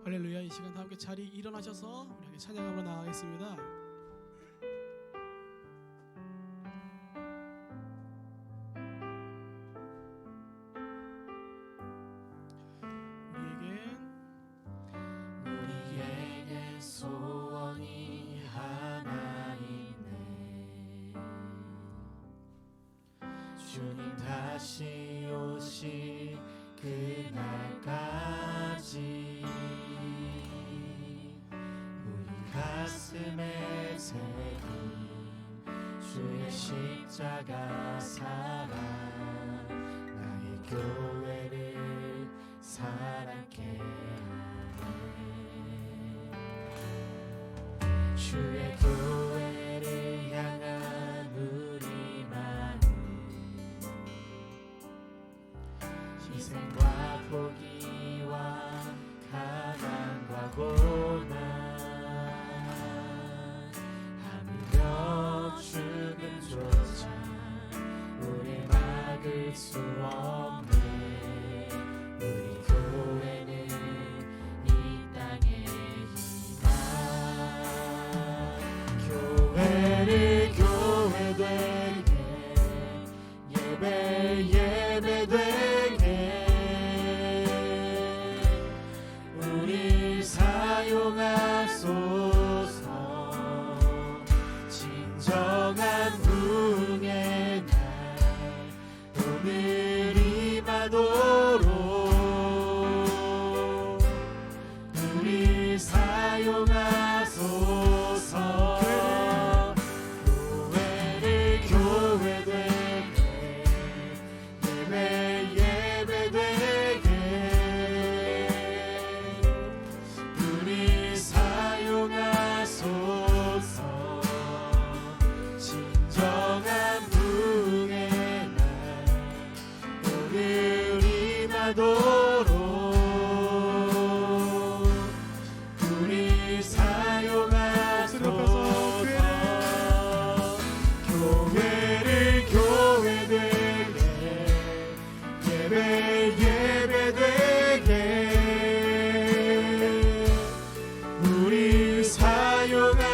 할렐루야. 이 시간 다 함께 자리 일어나셔서 우리 함께 찬양하러 나가겠습니다. 우리에겐 소원이 하나 있네. 주님 다시 오실 그날까지 우리 가슴에 새긴 주의 십자가 사랑, 나의 교회를 사랑케 하네. 주의 교회를 향한 우리 마음, 희생과 포기와 가난과 고난, 하물며 죽음조차 우리 막을 수 없네. 우리 교회는 이 땅의 희망, 교회를 교회되게, 예배 예배되게 우리 사용하소서. 진정한 부흥의 날 오늘 임하도록 우리 사용하소서. 교회를 교회되게, 예배 예배되게 우리 사용하소서. 진정한 부흥의 날 오늘 임하도록 우리 사용하소서. 교회를 교회되게, 예배 예배되게 우리 사용하소서.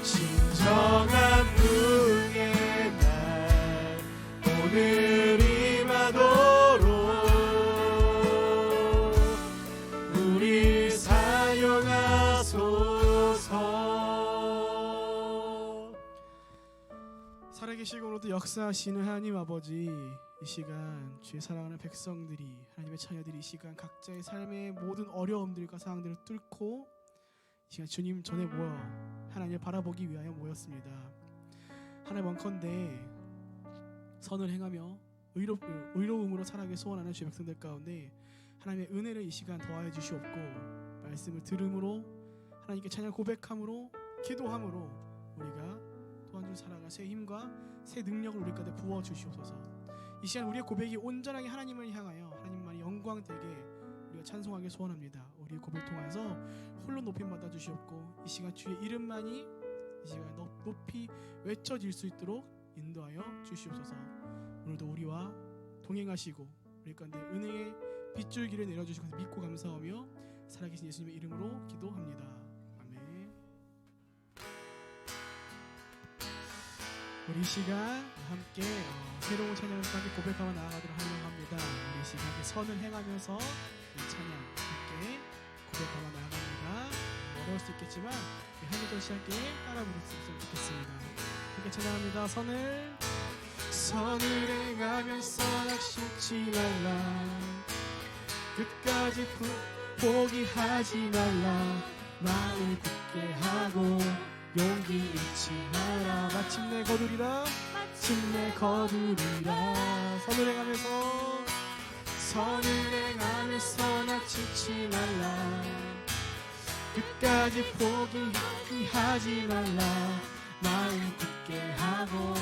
진정한 부흥의 날 오늘 임하도록 우리 사용하소서. 살아계시고 오늘도 역사하시는 하나님 아버지, 이 시간 주의 사랑하는 백성들이, 하나님의 자녀들이 이 시간 각자의 삶의 모든 어려움들과 상황들을 뚫고 이 시간 주님 전에 모여 하나님을 바라보기 위하여 모였습니다. 하나님 원컨대 선을 행하며 의로움으로 살아가길 소원하는 주의 백성들 가운데 하나님의 은혜를 이 시간 더하여 주시옵고, 말씀을 들음으로 하나님께 찬양 고백함으로 기도함으로 우리가 또한 주 살아갈 새 힘과 새 능력을 우리 가운데 부어 주시옵소서. 이 시간 우리의 고백이 온전하게 하나님을 향하여 하나님만이 영광 되게 우리가 찬송하길 소원합니다. 우리의 고백 통해서 홀로 높임 받아 주시옵고, 이 시간 주의 이름만이 이 시간 높이 외쳐질 수 있도록 인도하여 주시옵소서. 오늘도 우리와 동행하시고 우리 가운데 은혜의 빗줄기를 내려주신 것을 믿고 감사하며 살아계신 예수님의 이름으로 기도합니다. 아멘. 우리 이 시간 함께 새로운 찬양을 함께 고백하며 나아가도록 하려고 합니다. 우리 이 시간 함께 선을 행하면서 이 찬양 함께 고백하며 나아갑니다. 어려울 수 있겠지만 한 절씩 함께 따라 부르셨으면 좋겠습니다. 함께 찬양합니다. 선을 행하면서 낙심치 말라, 끝까지 포기하지 말라, 마음을 굳게 하고 용기 잃지 마라. 마침내 거두리라, 마침내 거두리라. 선을 행하면서 낙심치 말라, 끝까지 포기하지 말라, 마음 굳게 하고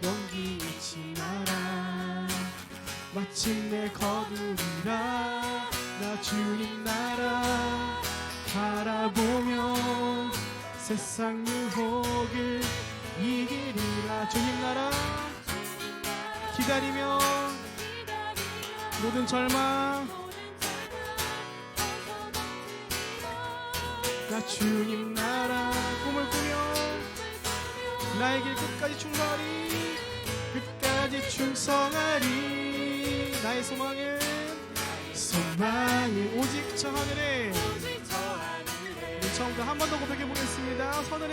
용기 잃지 마라. 마침내 거두리라, 나 주님 나라 바라보며 세상 유혹을 이기리라. 주님 나라 기다리며 모든 절망 나 주님 나라 꿈을 꾸며 나의 길 끝까지 충성하리 끝까지 충성하리 나의 소망은 오직 저 하늘에 우리 처음부터 한 번 더 고백해 보겠습니다. 선을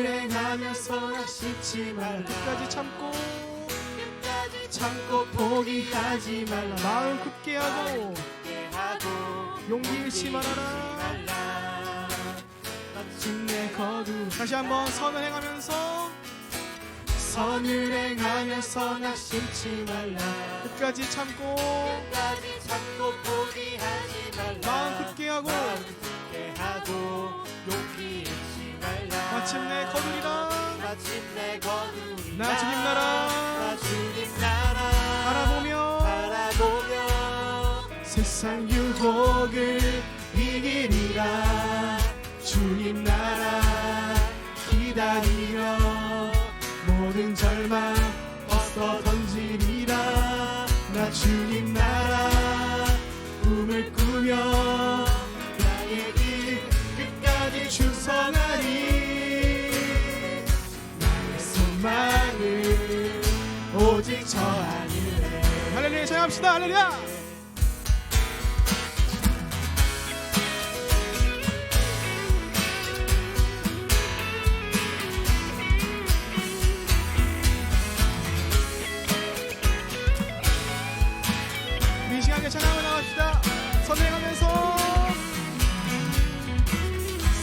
행하면서 낙심치 말라 끝까지 참고 포기하지 말라 마음 굳게 하고 용기 잃지 말아라 마침내 거두 다시 한번 선을 행하면서 낙심치 말라 끝까지 참고 포기하지 말라 마음 굳게 하고 용기 잃지 말라 마침내 거두리라 나 주님 나라 바라보며 세상 유혹을 이기리라 주님 나라 기다리며 모든 절망 벗어 던지리라 나 주님 나라 꿈을 꾸며 나의 길 끝까지 충성하리 나의 소망은 오직 저 하늘에 할렐루야 찬양합시다 할렐루야 이 시간에 찬양을 나갑시다.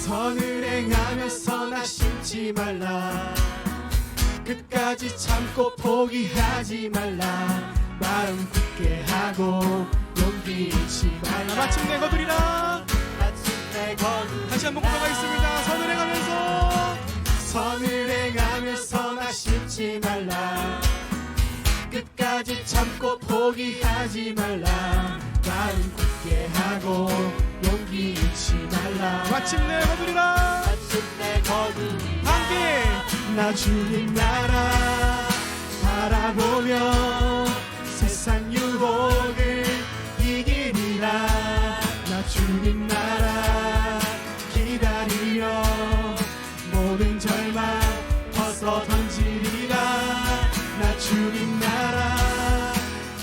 선을 행하면서 낙심치 말라 끝까지 참고 포기하지 말라 마음 굳게 하고 용기 잃지 말라 마침내 거두리라 다시 한번 고백하겠습니다. 선을 행하면서 낙심치 말라 끝까지 참고 포기하지 말라 마음 굳게 하고 용기 잃지 말라 마침내 거두리라 함께 나 주님 나라 바라보며 세상 유혹을 이기리라 나 주님 나라 기다리며 모든 절망 벗어 던지리라 나 주님 나라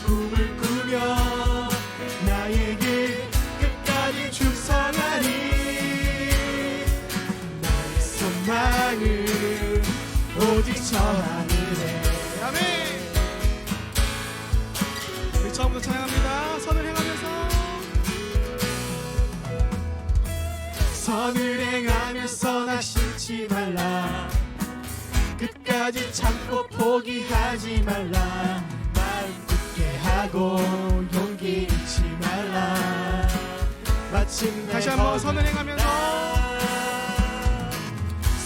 꿈을 꾸며 나의 길 끝까지 충성하리 나의 소망은 오직 저 하늘에 아멘 우리 처음부터 찬양합니다. 선을 행하면서 낙심치 말라 끝까지 참고 포기하지 말라 마음 굳게 하고 용기 잃지 말라 마침내 다시 한번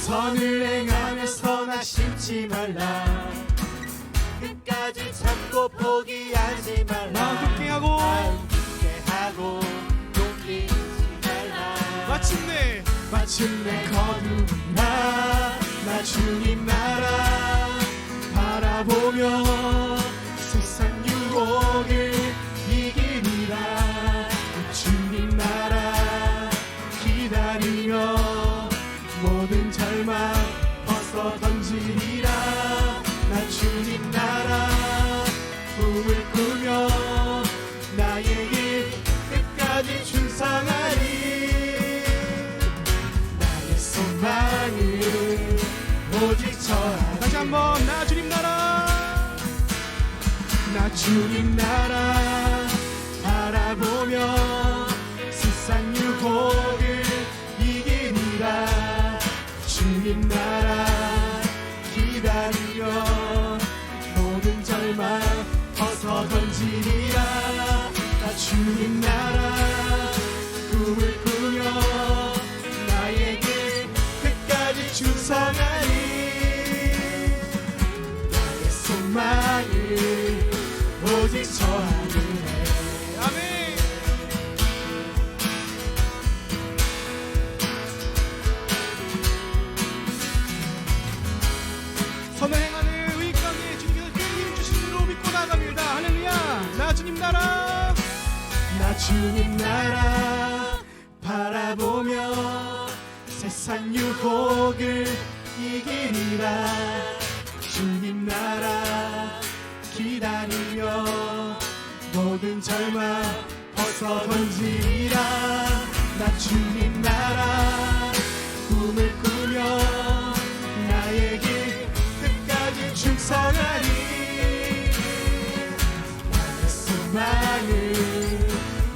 선을 행하면서 낙심치 말라 끝까지 참고 포기하지 말라 마음 굳게 하고 용기 잃지 말라 마침내 거두리라 나 주님 나라 바라보며 세상 유혹을 이기리라 주님 나라 기다리며 모든 절망 벗어 던지리라 나 주님 나라 꿈을 꾸며 나의 길 끝까지 충성하리 나의 소망은 오직 저 하늘 다시 한번 나 주님 나라 바라보며 세상 유혹을 이기리라 주님 나라 기다리며 모든 절망 벗어 던지리라 나 주님 나라 꿈을 꾸며 나의 길 끝까지 충성하리 나의 소망을 오직 저 하늘에 아멘 선을 행하는 의의 가운데 주님께서 큰 힘 주신 줄로 믿고 나갑니다. 할렐루야 나 주님 나라 세상 유혹을 이기리라. 주님 나라 기다리며 모든 절망 벗어 던지리라. 나 주님 나라 꿈을 꾸며 나의 길 끝까지 충성하리. 나의 소망은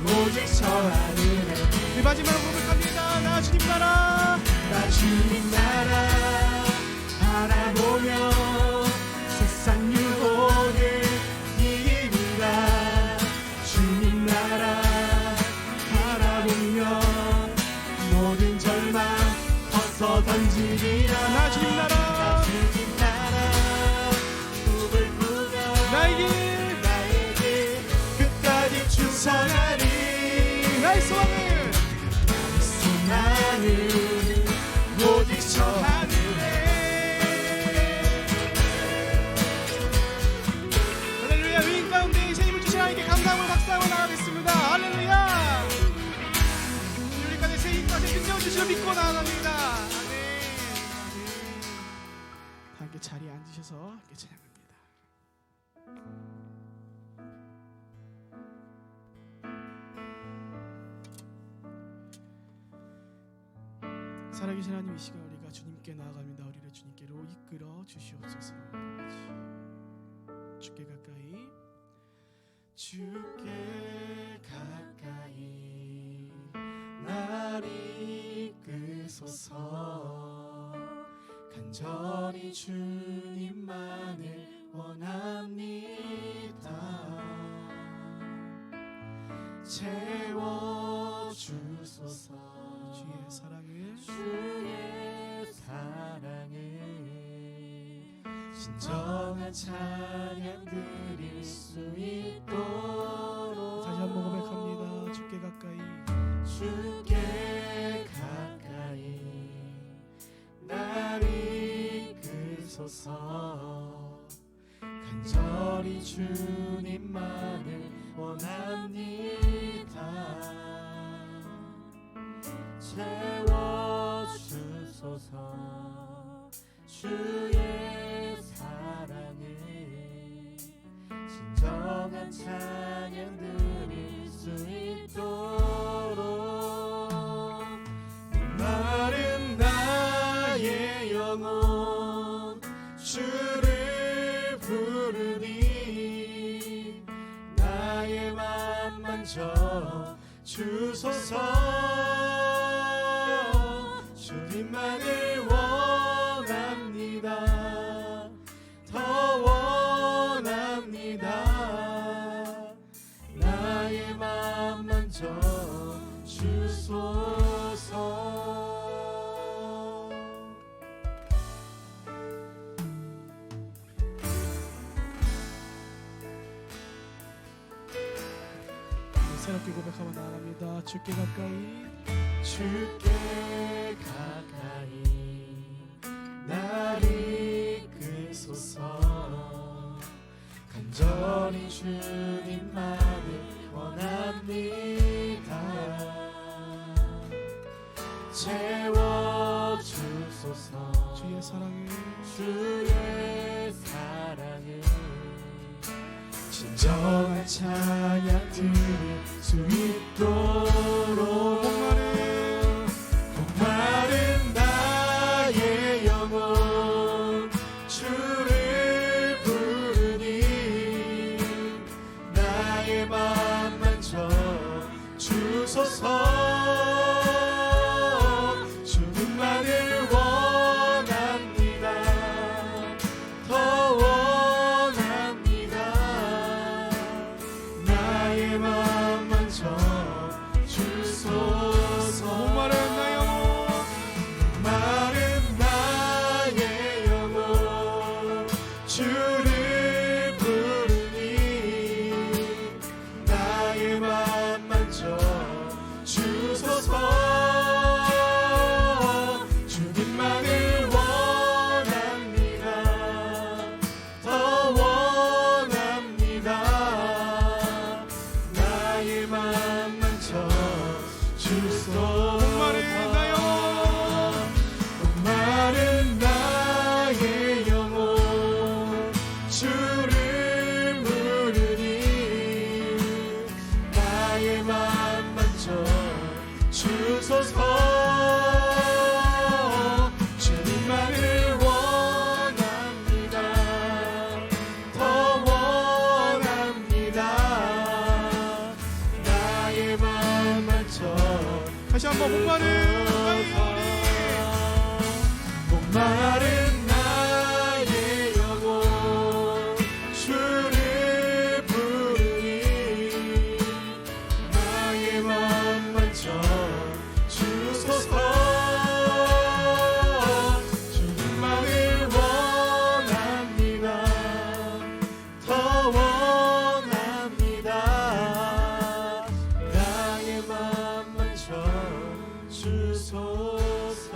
오직 저 하늘에. 우리 마지막으로 고백합니다. 나 주님 나라, 나 주님 나라 바라보며 세상 유혹을 이기리라. 주님 나라 바라보며 모든 절망 벗어 던지리라. 나 주님 나라, 나 주님 나라 꿈을 꾸며 나의 길 끝까지 충성하리. 나의 소망은 오직 저 하늘에. 할렐루야. 위인 가운데 새 힘을 주신 하나님께 감사함으로 박수하고 나가겠습니다. 할렐루야. 우리까지 새 힘과 새 능력을 주시려 믿고 나아갑니다. 아멘. 함께 자리에 앉으셔서 함께 찬양합니다. 살아계신 하나님, 이 시간 우리가 주님께 나아갑니다. 우리를 주님께로 이끌어 주시옵소서. 주께 가까이, 주께 가까이 날 이끄소서. 간절히 주님만을 원합니다. 채워주소서. 주의 사랑을 진정한 찬양 드릴 수 있도록. 다시 한번 고백합니다. 주께 가까이, 주께 가까이 날 이끄소서. 간절히 주님만을 원합니다. 채워주소서. 주의 사랑을 진정한 찬양 드릴 수 있도록. 마른 나의 영혼 주를 부르니 나의 맘 만져 주소서. 주님만을 원합니다. 더 원합니다. 나의 맘 만져 주소서. 새롭게 고백하며 나아갑니다. 주께 가까이, 주께 가까이 날 이끄소서. 간절히 주님만을 원합니다. 채워주소서. 주의 사랑을 진정한 찬양 드릴 수 있도록. 목마른 나의 영혼 주를 부르니 나의 맘 만져 주소서. 주님만을 원합니다. 더 원합니다. 나의 맘 만져 주소서. 목마른 나의 영혼, 목마른 나의 영혼 주를 부르니 나의 맘 만져 주소서. 한번 목마른 목마른 나의 영혼 주를 부르니 나의 맘 만져 주소서. 주님만을 원합니다. 더 원합니다. 나의 맘 만져 주소서.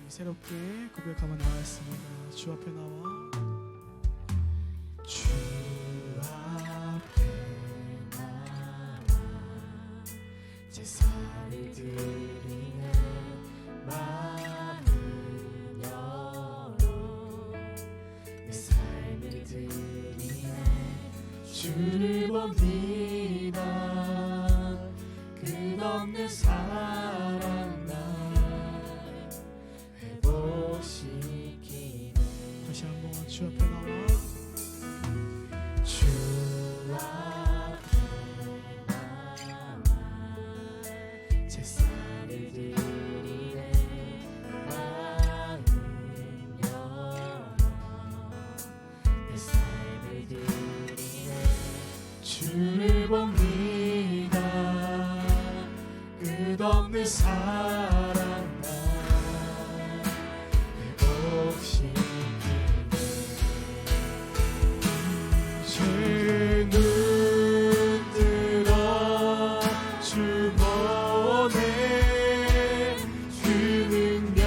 새롭게 고백하며 나왔습니다. 주 앞에 나와 주 앞에 나와 제사를 드리네. 마음을 열어 내 삶을 드리네. 주를 봅니다. 끝없는 사랑 날 회복시키네. 다시 한번 주 앞에 나와 주 앞에 나와 제사를 드리네. 마음 열어 내 삶을 드리네. 주를 봅니다. 끝없는 사랑 날 회복시키네. 제 눈 들어 주 보네. 그 능력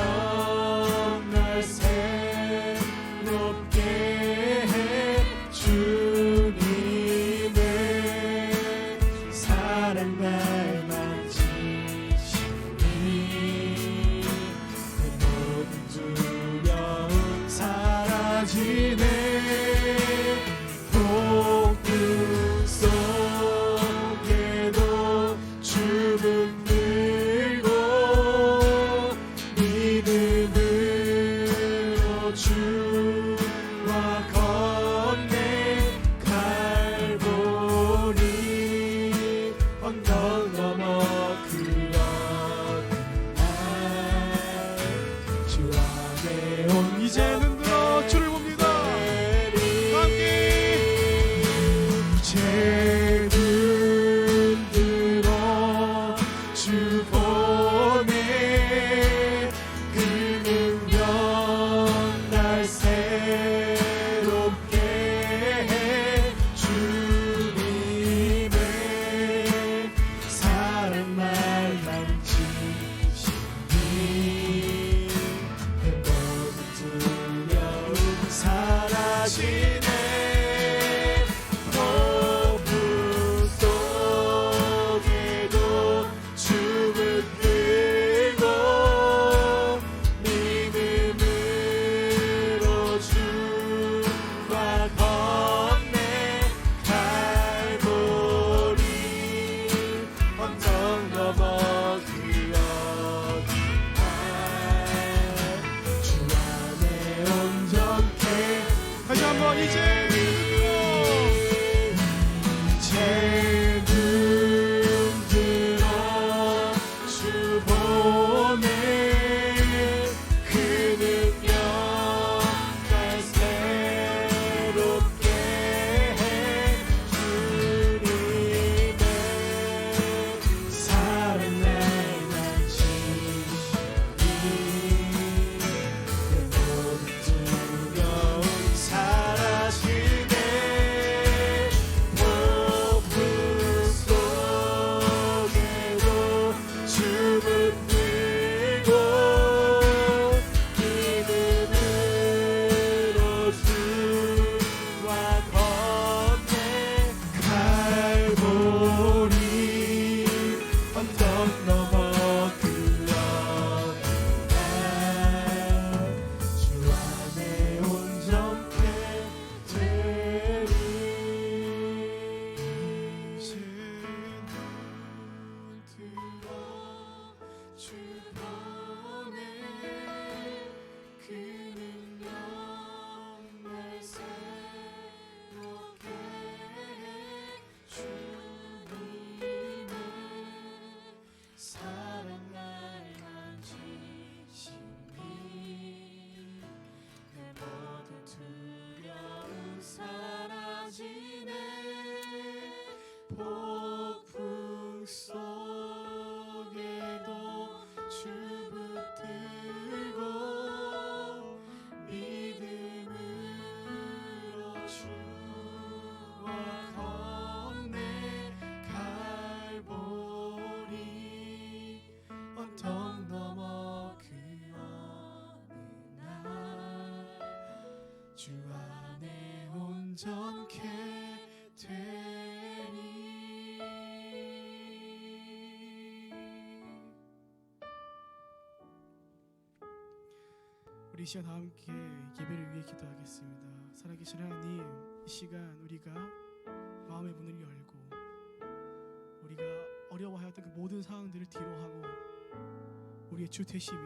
날 새롭게 해. 주님의 사랑 날 만지시니 내 모든 두려움 사라지네. 폭풍 속에도 주는 들고 믿음으로 주와 건네. 갈보리 언덕 넘어 그런 주 안에 온 이제 눈 들어 주를 봅니다. 함께 제 눈 들어 주 보네. 그 능력 날 새롭게 해. 주님의 사랑 날 만지시니 내 모든 두려움 사라지네. 폭풍 속에도 주는 들고 믿음으로 주와 건네. 갈보리 언덕 넘어 그런 주 안에 온전케. 다시 한번 이제 제 눈 들어 주 보네. 그 능력 날 새롭게 해. 주님의 사랑 날 만지시니 내 모든 두려움 사라지네. 폭풍 속에도 주는 들고 믿음으로 주와 건네. 갈보리 언덕 넘어 그런 주 안에 온전케 되리. 이제 눈 들어 주 보네. 그 능력 날 온전케 되리. 우리 이 시간 다 함께 예배를 위해 기도하겠습니다. 살아계신 하나님, 이 시간 우리가 마음의 문을 열고 우리가 어려워하였던 그 모든 상황들을 뒤로하고 우리의 주 되시며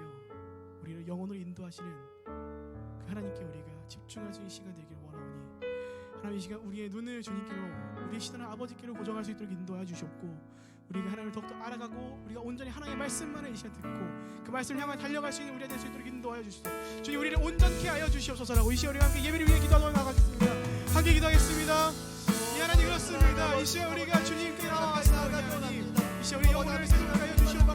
우리를 영혼으로 인도하시는 그 하나님께 우리가 집중할 수 있는 시간 되기를 원하오니, 하나님 이 시간 우리의 눈을 주님께로, 우리의 시선을 아버지께로 고정할 수 있도록 인도하여 주시옵고, 우리가 하나님을 더욱더 알아가고 우리가 온전히 하나님의 말씀만을 이 시간 듣고 그 말씀을 향해 달려갈 수 있는 우리가 될 수 있도록 인도하여 주시옵소서. 주님, 우리를 온전케 하여 주시옵소서라고 이 시간 우리가 함께 예배를 위해 기도하러 나가겠습니다. 함께 기도하겠습니다. 이 하나님, 그렇습니다. 이 시간 우리가 주님께 나와서 하나님, 이 시간 우리 영혼을 새롭게 하여 주시옵고,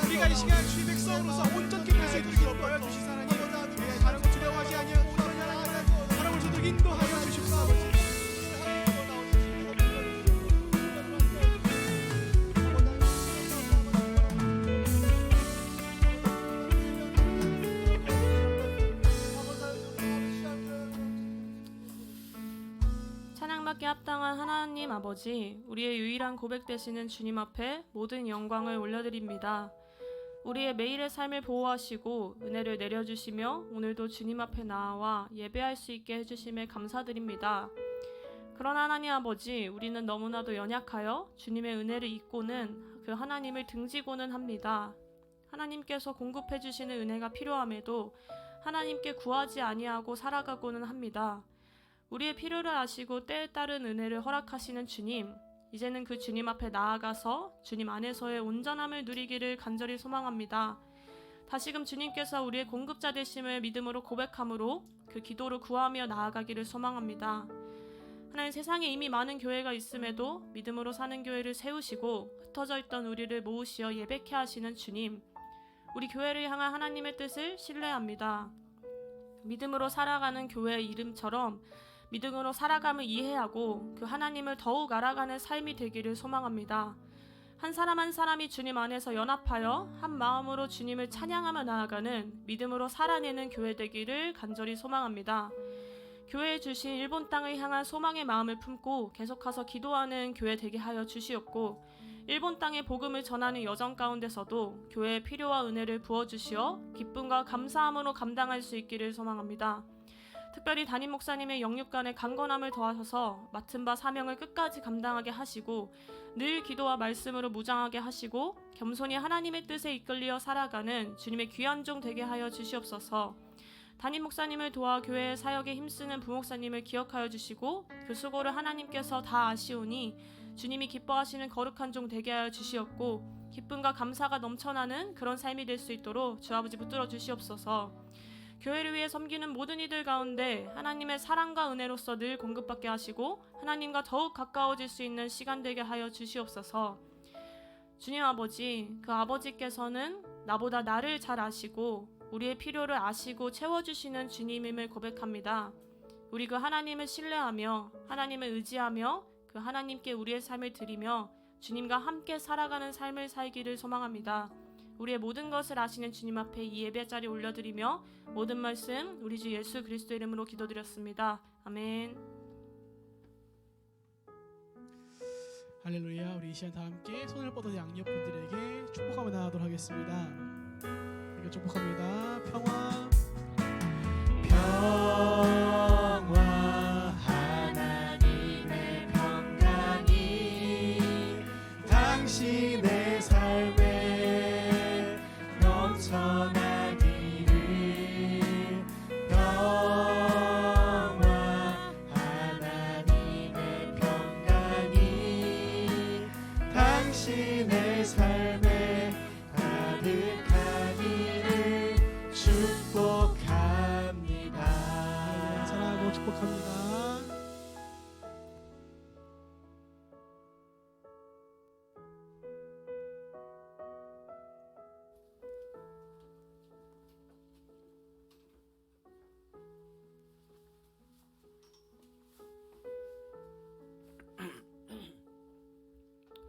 우리가 이 시간 주의 백성으로서 온전케 될 수 있도록 인도하여 주시사 하나님, 우리가 다른 것 두려워하지 아니하고 하나님을 저도록 인도하여 주시옵소서. 찬양받기 합당한 하나님 아버지, 우리의 유일한 고백 되시는 주님 앞에 모든 영광을 올려드립니다. 우리의 매일의 삶을 보호하시고 은혜를 내려주시며 오늘도 주님 앞에 나와 예배할 수 있게 해주심에 감사드립니다. 그러나 하나님 아버지, 우리는 너무나도 연약하여 주님의 은혜를 잊고는 그 하나님을 등지고는 합니다. 하나님께서 공급해 주시는 은혜가 필요함에도 하나님께 구하지 아니하고 살아가고는 합니다. 우리의 필요를 아시고 때에 따른 은혜를 허락하시는 주님, 이제는 그 주님 앞에 나아가서 주님 안에서의 온전함을 누리기를 간절히 소망합니다. 다시금 주님께서 우리의 공급자 되심을 믿음으로 고백함으로 그 기도로 구하며 나아가기를 소망합니다. 하나님, 세상에 이미 많은 교회가 있음에도 믿음으로 사는 교회를 세우시고 흩어져 있던 우리를 모으시어 예배케 하시는 주님, 우리 교회를 향한 하나님의 뜻을 신뢰합니다. 믿음으로 살아가는 교회의 이름처럼 믿음으로 살아감을 이해하고 그 하나님을 더욱 알아가는 삶이 되기를 소망합니다. 한 사람 한 사람이 주님 안에서 연합하여 한 마음으로 주님을 찬양하며 나아가는 믿음으로 살아내는 교회 되기를 간절히 소망합니다. 교회에 주신 일본 땅을 향한 소망의 마음을 품고 계속해서 기도하는 교회 되게 하여 주시옵고, 일본 땅의 복음을 전하는 여정 가운데서도 교회의 필요와 은혜를 부어주시어 기쁨과 감사함으로 감당할 수 있기를 소망합니다. 특별히 담임 목사님의 영육간의 강건함을 더하셔서 맡은 바 사명을 끝까지 감당하게 하시고 늘 기도와 말씀으로 무장하게 하시고 겸손히 하나님의 뜻에 이끌려 살아가는 주님의 귀한 종 되게 하여 주시옵소서. 담임 목사님을 도와 교회의 사역에 힘쓰는 부목사님을 기억하여 주시고 그 수고를 하나님께서 다 아시오니 주님이 기뻐하시는 거룩한 종 되게 하여 주시옵고, 기쁨과 감사가 넘쳐나는 그런 삶이 될 수 있도록 주 아버지 붙들어 주시옵소서. 교회를 위해 섬기는 모든 이들 가운데 하나님의 사랑과 은혜로서 늘 공급받게 하시고 하나님과 더욱 가까워질 수 있는 시간 되게 하여 주시옵소서. 주님 아버지, 그 아버지께서는 나보다 나를 잘 아시고 우리의 필요를 아시고 채워주시는 주님임을 고백합니다. 우리 그 하나님을 신뢰하며 하나님을 의지하며 그 하나님께 우리의 삶을 드리며 주님과 함께 살아가는 삶을 살기를 소망합니다. 우리의 모든 것을 아시는 주님 앞에 이 예배 자리 올려드리며 모든 말씀 우리 주 예수 그리스도 이름으로 기도드렸습니다. 아멘. 할렐루야. 우리 이 시간 다 함께 손을 뻗어 양옆분들에게 축복하며 나가도록 하겠습니다. 이렇게 축복합니다. 평화 하나님의 평강이 당신의 삶에 넘쳐나기를. 평화 하나님의 평강이 당신의 삶에 가득하기를 축복합니다. 사랑하고 축복합니다.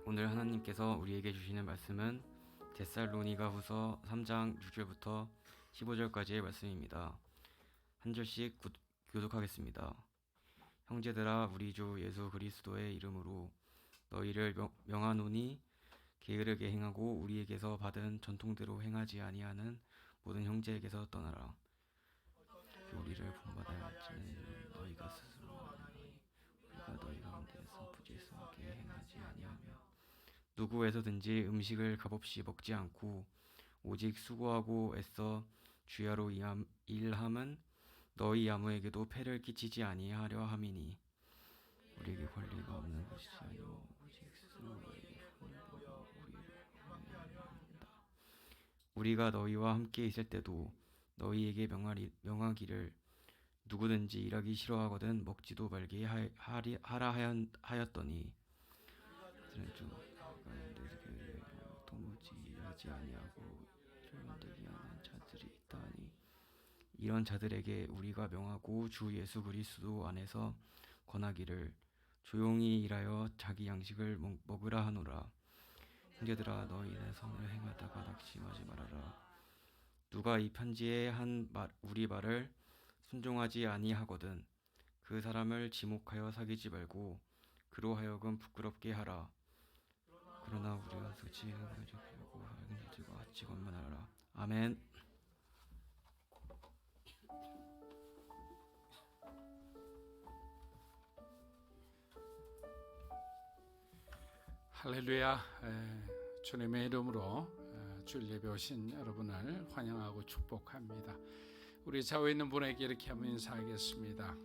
오늘 하나님께서 우리에게 주시는 말씀은 데살로니가후서 3장 6절부터 15절까지의 말씀입니다. 한 절씩 교독하겠습니다. 형제들아 우리 주 예수 그리스도의 이름으로 너희를 명하노니 게으르게 행하고 우리에게서 받은 전통대로 행하지 아니하는 모든 형제에게서 떠나라. 우리를 본받아야 할지는 너희가 스스로 아니 우리가 너희 가운데서 부질스럽게 행하지 아니하며 누구에서든지 음식을 값없이 먹지 않고 오직 수고하고 애써 주야로 일함은 너희 아무에게도 폐를 끼치지 아니하려 함이니 우리에게 권리가 없는 것이지 아니오 오직 스스로에게 훈보로 우리를 권하는다. 우리가 너희와 함께 있을 때도 너희에게 명하기를 누구든지 일하기 싫어하거든 먹지도 말게 하라 하였더니 그들은 좀 도무지 일하지 아니하고 이를 만들게 하는 자들이 있다니 이런 자들에게 우리가 명하고 주 예수 그리스도 안에서 권하기를 조용히 일하여 자기 양식을 먹으라 하노라. 형제들아 너희는 선을 행하다가 낙심하지 말아라. 누가 이 편지에 한 우리 말을 순종하지 아니하거든 그 사람을 지목하여 사귀지 말고 그로 하여금 부끄럽게 하라. 그러나 우리가 솔직하고 형제들과 같이 권면하라. 아멘. 할렐루야. 주님의 이름으로 주일 예배 오신 여러분을 환영하고 축복합니다. 우리 좌우에 있는 분에게 이렇게 한번 인사하겠습니다.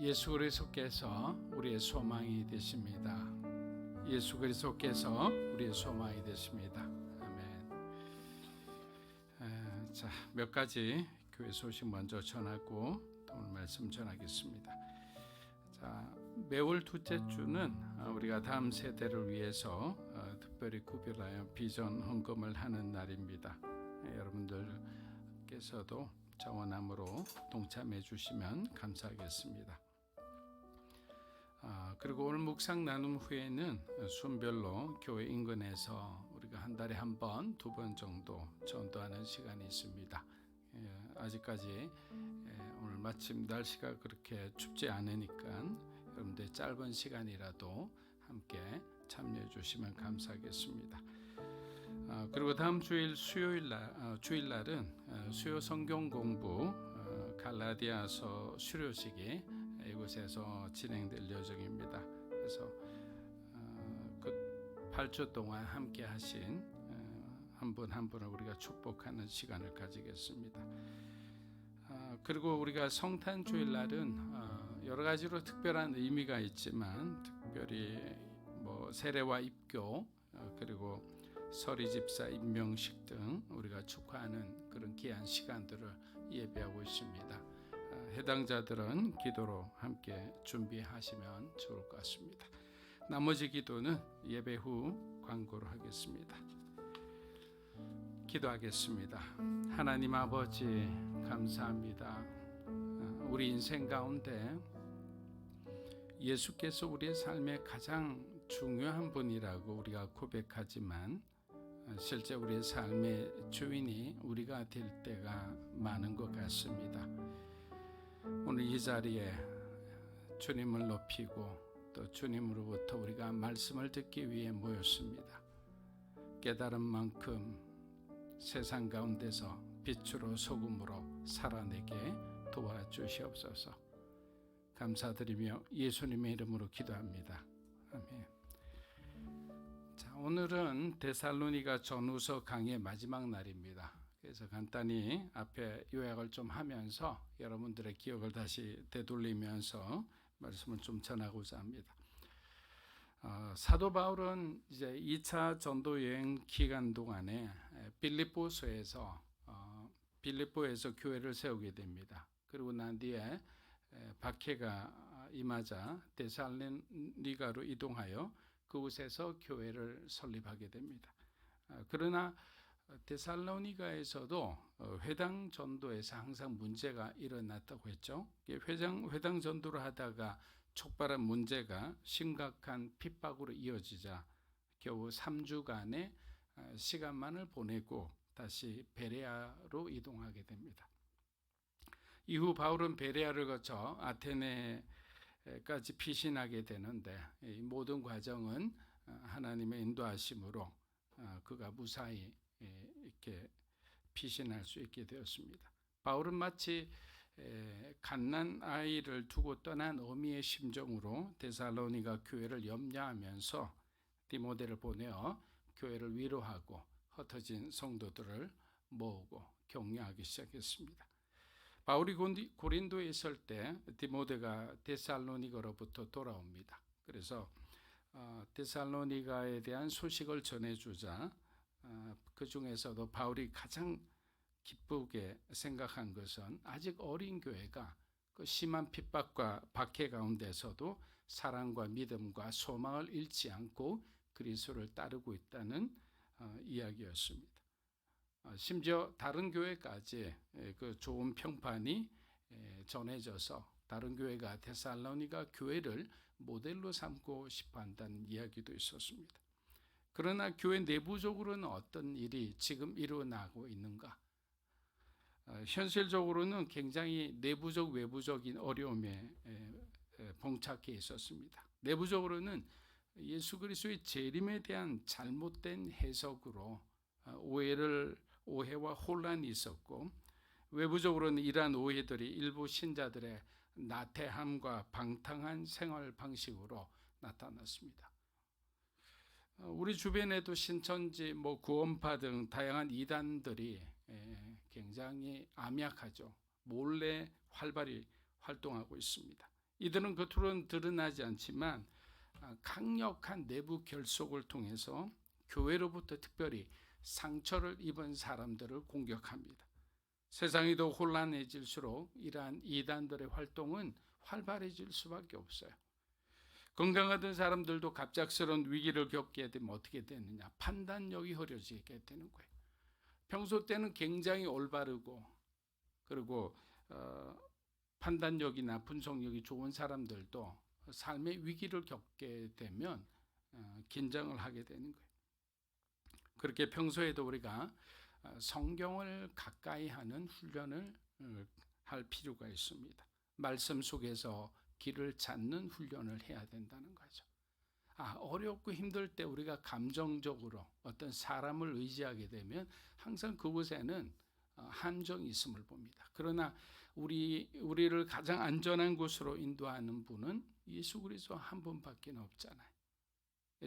예수 그리스도께서 우리의 소망이 되십니다. 예수 그리스도께서 우리의 소망이 되십니다. 아멘. 자, 몇 가지 교회 소식 먼저 전하고 오늘 말씀 전하겠습니다. 자, 매월 둘째 주는 우리가 다음 세대를 위해서 특별히 구별하여 비전 헌금을 하는 날입니다. 여러분들께서도 자원함으로 동참해 주시면 감사하겠습니다. 그리고 오늘 묵상 나눔 후에는 순별로 교회 인근에서 우리가 한 달에 한 번, 두 번 정도 전도하는 시간이 있습니다. 아직까지 오늘 마침 날씨가 그렇게 춥지 않으니까 여러분들 짧은 시간이라도 함께 참여해 주시면 감사하겠습니다. 그리고 다음 주일 주일날은 수요 성경 공부 갈라디아서 수료식이 이곳에서 진행될 예정입니다. 그래서 그 8주 동안 함께 하신 한 분 한 분을 우리가 축복하는 시간을 가지겠습니다. 그리고 우리가 성탄 주일날은 여러 가지로 특별한 의미가 있지만 특별히 세례와 입교 그리고 서리 집사 임명식 등 우리가 축하하는 그런 귀한 시간들을 예배하고 있습니다. 해당자들은 기도로 함께 준비하시면 좋을 것 같습니다. 나머지 기도는 예배 후 광고로 하겠습니다. 기도하겠습니다. 하나님 아버지 감사합니다. 우리 인생 가운데 예수께서 우리의 삶의 가장 중요한 분이라고 우리가 고백하지만 실제 우리의 삶의 주인이 우리가 될 때가 많은 것 같습니다. 오늘 이 자리에 주님을 높이고 또 주님으로부터 우리가 말씀을 듣기 위해 모였습니다. 깨달은 만큼 세상 가운데서 빛으로 소금으로 살아내게 도와주시옵소서. 감사드리며 예수님의 이름으로 기도합니다. 아멘. 자, 오늘은 데살로니가 전후서 강의 마지막 날입니다. 그래서 간단히 앞에 요약을 좀 하면서 여러분들의 기억을 다시 되돌리면서 말씀을 좀 전하고자 합니다. 사도 바울은 이제 2차 전도 여행 기간 동안에 빌립보에서 교회를 세우게 됩니다. 그리고 난 뒤에 박해가 임하자 데살로니가로 이동하여 그곳에서 교회를 설립하게 됩니다. 그러나 데살로니가에서도 회당 전도에서 항상 문제가 일어났다고 했죠. 회당 전도를 하다가 촉발한 문제가 심각한 핍박으로 이어지자 겨우 3주간의 시간만을 보내고 다시 베레아로 이동하게 됩니다. 이후 바울은 베레아를 거쳐 아테네까지 피신하게 되는데 이 모든 과정은 하나님의 인도하심으로 그가 무사히 이렇게 피신할 수 있게 되었습니다. 바울은 마치 갓난 아이를 두고 떠난 어미의 심정으로 데살로니가 교회를 염려하면서 디모데를 보내어 교회를 위로하고 흩어진 성도들을 모으고 격려하기 시작했습니다. 바울이 고린도에 있을 때 디모데가 데살로니가로부터 돌아옵니다. 그래서 데살로니가에 대한 소식을 전해주자 그 중에서도 바울이 가장 기쁘게 생각한 것은 아직 어린 교회가 그 심한 핍박과 박해 가운데서도 사랑과 믿음과 소망을 잃지 않고 그리스도를 따르고 있다는 이야기였습니다. 심지어 다른 교회까지 그 좋은 평판이 전해져서 다른 교회가 데살로니가 교회를 모델로 삼고 싶어 한다는 이야기도 있었습니다. 그러나 교회 내부적으로는 어떤 일이 지금 일어나고 있는가? 현실적으로는 굉장히 내부적 외부적인 어려움에 봉착해 있었습니다. 내부적으로는 예수 그리스도의 재림에 대한 잘못된 해석으로 오해와 혼란이 있었고, 외부적으로는 이러한 오해들이 일부 신자들의 나태함과 방탕한 생활 방식으로 나타났습니다. 우리 주변에도 신천지, 구원파 등 다양한 이단들이 굉장히 암약하죠. 몰래 활발히 활동하고 있습니다. 이들은 겉으로는 드러나지 않지만 강력한 내부 결속을 통해서 교회로부터 특별히 상처를 입은 사람들을 공격합니다. 세상이 더 혼란해질수록 이러한 이단들의 활동은 활발해질 수밖에 없어요. 건강하던 사람들도 갑작스러운 위기를 겪게 되면 어떻게 되느냐? 판단력이 흐려지게 되는 거예요. 평소 때는 굉장히 올바르고 그리고 판단력이나 분석력이 좋은 사람들도 삶의 위기를 겪게 되면 긴장을 하게 되는 거예요. 그렇게 평소에도 우리가 성경을 가까이 하는 훈련을 할 필요가 있습니다. 말씀 속에서 길을 찾는 훈련을 해야 된다는 거죠. 어렵고 힘들 때 우리가 감정적으로 어떤 사람을 의지하게 되면 항상 그곳에는 함정이 있음을 봅니다. 그러나 우리를 가장 안전한 곳으로 인도하는 분은 예수 그리스도 한 분밖에 없잖아요.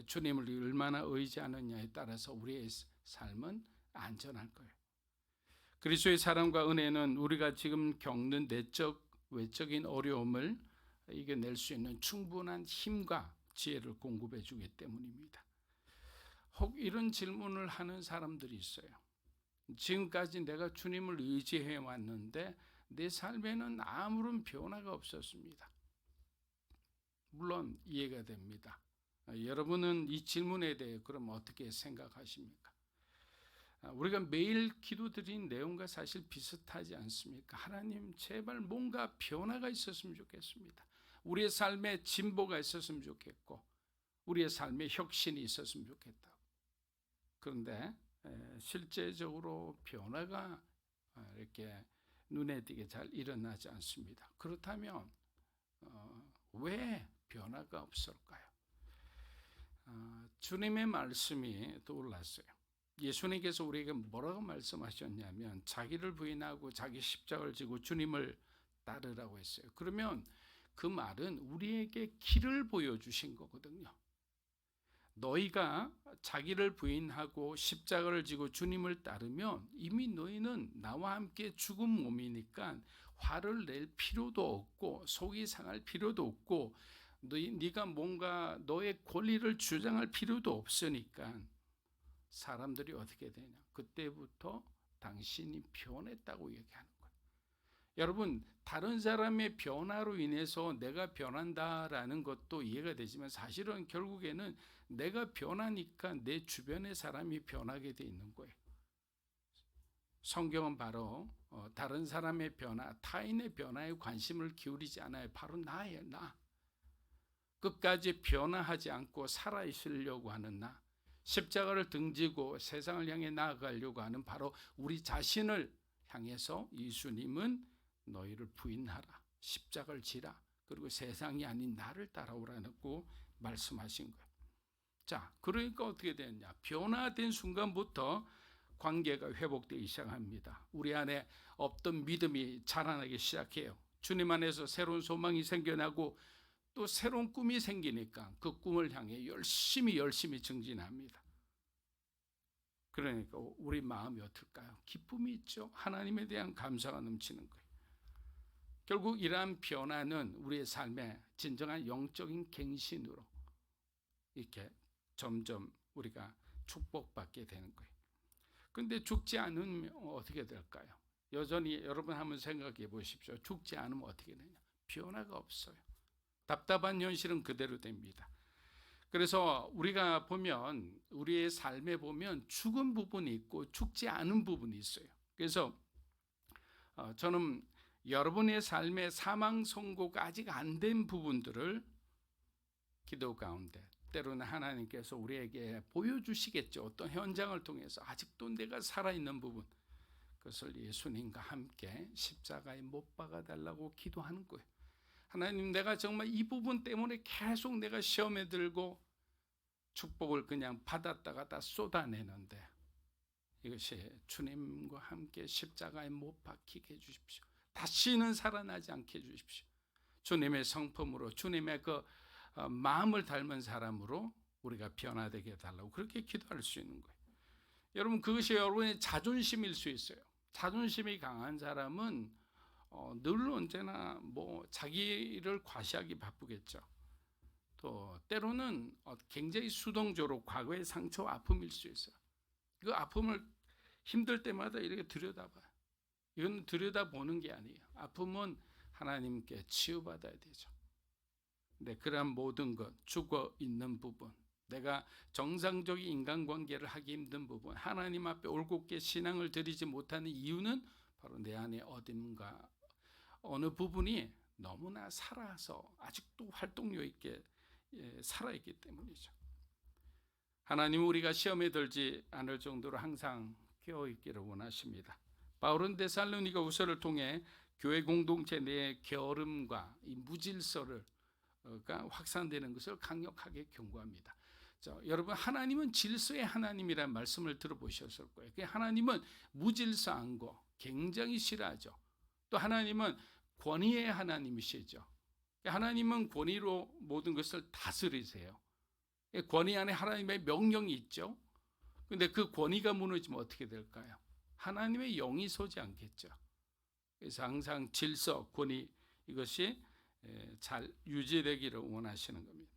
주님을 얼마나 의지하느냐에 따라서 우리의 삶은 안전할 거예요. 그리스도의 사랑과 은혜는 우리가 지금 겪는 내적, 외적인 어려움을 이겨낼 수 있는 충분한 힘과 지혜를 공급해 주기 때문입니다. 혹 이런 질문을 하는 사람들이 있어요. 지금까지 내가 주님을 의지해 왔는데 내 삶에는 아무런 변화가 없었습니다. 물론 이해가 됩니다. 여러분은 이 질문에 대해 그럼 어떻게 생각하십니까? 우리가 매일 기도드린 내용과 사실 비슷하지 않습니까? 하나님 제발 뭔가 변화가 있었으면 좋겠습니다. 우리의 삶에 진보가 있었으면 좋겠고 우리의 삶에 혁신이 있었으면 좋겠다. 그런데 실제적으로 변화가 이렇게 눈에 띄게 잘 일어나지 않습니다. 그렇다면 왜 변화가 없을까요? 주님의 말씀이 떠올랐어요. 예수님께서 우리에게 뭐라고 말씀하셨냐면 자기를 부인하고 자기 십자가를 지고 주님을 따르라고 했어요. 그러면 그 말은 우리에게 길을 보여주신 거거든요. 너희가 자기를 부인하고 십자가를 지고 주님을 따르면 이미 너희는 나와 함께 죽은 몸이니까 화를 낼 필요도 없고 속이 상할 필요도 없고 네가 뭔가 너의 권리를 주장할 필요도 없으니까 사람들이 어떻게 되냐? 그때부터 당신이 변했다고 얘기하는 거예요. 여러분, 다른 사람의 변화로 인해서 내가 변한다라는 것도 이해가 되지만 사실은 결국에는 내가 변하니까 내 주변의 사람이 변하게 돼 있는 거예요. 성경은 바로 다른 사람의 변화, 타인의 변화에 관심을 기울이지 않아요. 바로 나예요, 나. 끝까지 변화하지 않고 살아있으려고 하는 나. 십자가를 등지고 세상을 향해 나아가려고 하는 바로 우리 자신을 향해서 예수님은 너희를 부인하라. 십자가를 지라. 그리고 세상이 아닌 나를 따라오라고 말씀하신 거예요. 자, 그러니까 어떻게 되느냐? 변화된 순간부터 관계가 회복되기 시작합니다. 우리 안에 없던 믿음이 자라나기 시작해요. 주님 안에서 새로운 소망이 생겨나고 또 새로운 꿈이 생기니까 그 꿈을 향해 열심히 증진합니다. 그러니까 우리 마음이 어떨까요? 기쁨이 있죠. 하나님에 대한 감사가 넘치는 거예요. 결국 이러한 변화는 우리의 삶에 진정한 영적인 갱신으로 이렇게 점점 우리가 축복받게 되는 거예요. 근데 죽지 않으면 어떻게 될까요? 여전히 여러분 한번 생각해 보십시오. 죽지 않으면 어떻게 되냐? 변화가 없어요. 답답한 현실은 그대로 됩니다. 그래서 우리가 보면 우리의 삶에 보면 죽은 부분이 있고 죽지 않은 부분이 있어요. 그래서 저는 여러분의 삶의 사망 선고가 아직 안 된 부분들을 기도 가운데 때로는 하나님께서 우리에게 보여주시겠죠. 어떤 현장을 통해서 아직도 내가 살아있는 부분, 그것을 예수님과 함께 십자가에 못 박아달라고 기도하는 거예요. 하나님, 내가 정말 이 부분 때문에 계속 내가 시험에 들고 축복을 그냥 받았다가 다 쏟아내는데 이것이 주님과 함께 십자가에 못 박히게 해주십시오. 다시는 살아나지 않게 해주십시오. 주님의 성품으로, 주님의 그 마음을 닮은 사람으로 우리가 변화되게 해달라고 그렇게 기도할 수 있는 거예요. 여러분, 그것이 여러분의 자존심일 수 있어요. 자존심이 강한 사람은 늘 언제나 자기를 과시하기 바쁘겠죠. 또 때로는 굉장히 수동적으로 과거의 상처와 아픔일 수 있어요. 그 아픔을 힘들 때마다 이렇게 들여다봐요. 이건 들여다보는 게 아니에요. 아픔은 하나님께 치유받아야 되죠. 근데 그러한 모든 것, 죽어 있는 부분, 내가 정상적인 인간관계를 하기 힘든 부분, 하나님 앞에 올곧게 신앙을 드리지 못하는 이유는 바로 내 안에 어딘가 어느 부분이 너무나 살아서 아직도 활동력 있게 살아있기 때문이죠. 하나님은 우리가 시험에 들지 않을 정도로 항상 깨어있기를 원하십니다. 바울은 데살로니가 후서를 통해 교회 공동체 내의 게으름과 이 무질서가 확산되는 것을 강력하게 경고합니다. 자, 여러분, 하나님은 질서의 하나님이라는 말씀을 들어보셨을 거예요. 하나님은 무질서한 거 굉장히 싫어하죠. 또 하나님은 권위의 하나님이시죠. 하나님은 권위로 모든 것을 다스리세요. 권위 안에 하나님의 명령이 있죠. 그런데 그 권위가 무너지면 어떻게 될까요? 하나님의 영이 서지 않겠죠. 그래서 항상 질서, 권위 이것이 잘 유지되기를 원하시는 겁니다.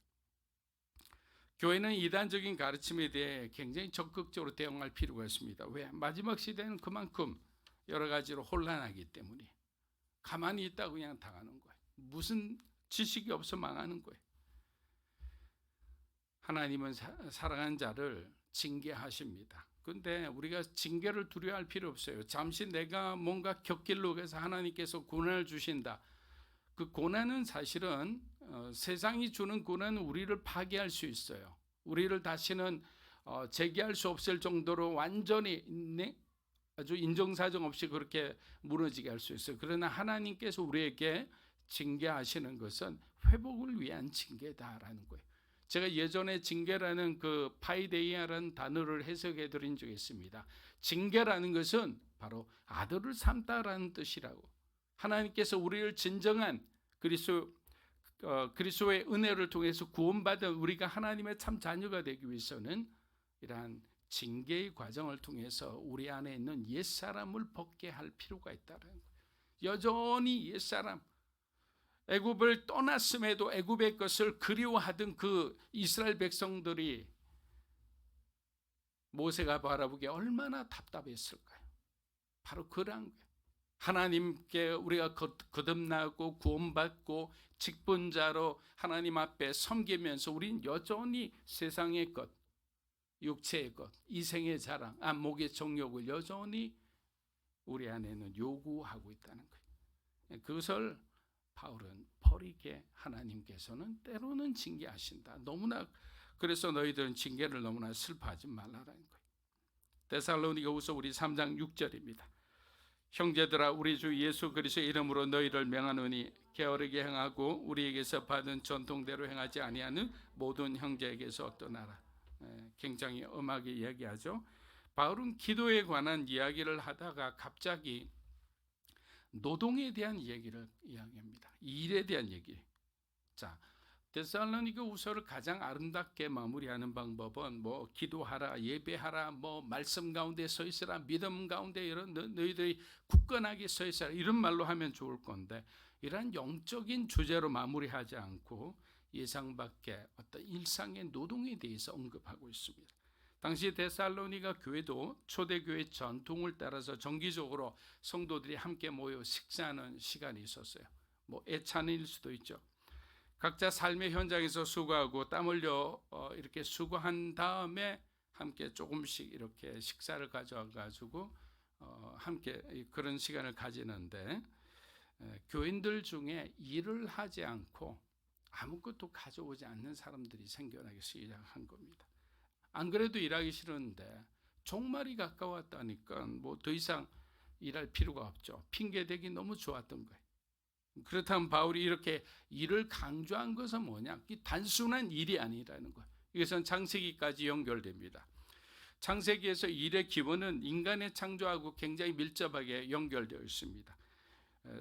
교회는 이단적인 가르침에 대해 굉장히 적극적으로 대응할 필요가 있습니다. 왜? 마지막 시대는 그만큼 여러 가지로 혼란하기 때문에 가만히 있다고 그냥 당하는 거예요. 무슨 지식이 없어 망하는 거예요. 하나님은 사랑한 자를 징계하십니다. 그런데 우리가 징계를 두려워할 필요 없어요. 잠시 내가 뭔가 곁길로 가서 하나님께서 고난을 주신다. 그 고난은 사실은 세상이 주는 고난은 우리를 파괴할 수 있어요. 우리를 다시는 재기할 수 없을 정도로 완전히 아주 인정사정 없이 그렇게 무너지게 할 수 있어요. 그러나 하나님께서 우리에게 징계하시는 것은 회복을 위한 징계다라는 거예요. 제가 예전에 징계라는 그 파이데이아라는 단어를 해석해 드린 적이 있습니다. 징계라는 것은 바로 아들을 삼다라는 뜻이라고. 하나님께서 우리를 진정한 그리스도의 은혜를 통해서 구원받은 우리가 하나님의 참 자녀가 되기 위해서는 이러한 징계의 과정을 통해서 우리 안에 있는 옛사람을 벗게 할 필요가 있다는 거예요. 여전히 옛사람, 애굽을 떠났음에도 애굽의 것을 그리워하던 그 이스라엘 백성들이 모세가 바라보기에 얼마나 답답했을까요? 바로 그런 거예요. 하나님께 우리가 거듭나고 구원받고 직분자로 하나님 앞에 섬기면서 우린 여전히 세상의 것, 육체의 것, 이생의 자랑, 안목의 정욕을 여전히 우리 안에는 요구하고 있다는 거예요. 그것을 바울은 버리게 하나님께서는 때로는 징계하신다. 너무나 그래서 너희들은 징계를 너무나 슬퍼하지 말라라는 거예요. 데살로니가후서 우리 3장 6절입니다. 형제들아 우리 주 예수 그리스도의 이름으로 너희를 명하노니 게으르게 행하고 우리에게서 받은 전통대로 행하지 아니하는 모든 형제에게서 떠나라. 굉장히 엄하게 이야기하죠. 바울은 기도에 관한 이야기를 하다가 갑자기 노동에 대한 얘기를 이야기합니다. 일에 대한 얘기. 자, 데살로니가 후서를 가장 아름답게 마무리하는 방법은 뭐 기도하라, 예배하라, 뭐 말씀 가운데 서 있으라, 믿음 가운데 이런 너희들이 굳건하게 서 있으라 이런 말로 하면 좋을 건데 이런 영적인 주제로 마무리하지 않고 예상 밖의 어떤 일상의 노동에 대해서 언급하고 있습니다. 당시 데살로니가 교회도 초대교회 전통을 따라서 정기적으로 성도들이 함께 모여 식사하는 시간이 있었어요. 뭐 애찬일 수도 있죠. 각자 삶의 현장에서 수고하고 땀 흘려 이렇게 수고한 다음에 함께 조금씩 이렇게 식사를 가져와가지고 함께 그런 시간을 가지는데 교인들 중에 일을 하지 않고 아무것도 가져오지 않는 사람들이 생겨나기 시작한 겁니다. 안 그래도 일하기 싫은데 종말이 가까웠다니까 뭐 더 이상 일할 필요가 없죠. 핑계대기 너무 좋았던 거예요. 그렇다면 바울이 이렇게 일을 강조한 것은 뭐냐? 단순한 일이 아니라는 거예요. 이것은 창세기까지 연결됩니다. 창세기에서 일의 기원은 인간의 창조하고 굉장히 밀접하게 연결되어 있습니다.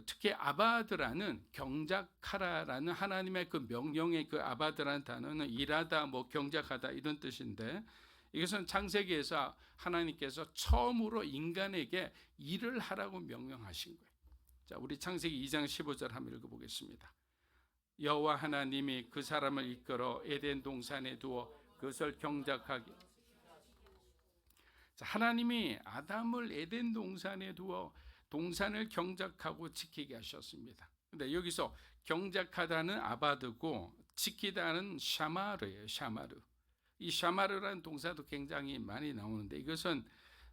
특히 아바드라는 경작하라라는 하나님의 그 명령의 그 아바드라는 단어는 일하다, 뭐 경작하다 이런 뜻인데 이것은 창세기에서 하나님께서 처음으로 인간에게 일을 하라고 명령하신 거예요. 자, 우리 창세기 2장 15절 한번 읽어보겠습니다. 여호와 하나님이 그 사람을 이끌어 에덴 동산에 두어 그것을 경작하게. 자, 하나님이 아담을 에덴 동산에 두어 동산을 경작하고 지키게 하셨습니다. 근데 여기서 경작하다는 아바드고 지키다는 샤마르예요. 샤마르. 이 샤마르라는 동사도 굉장히 많이 나오는데 이것은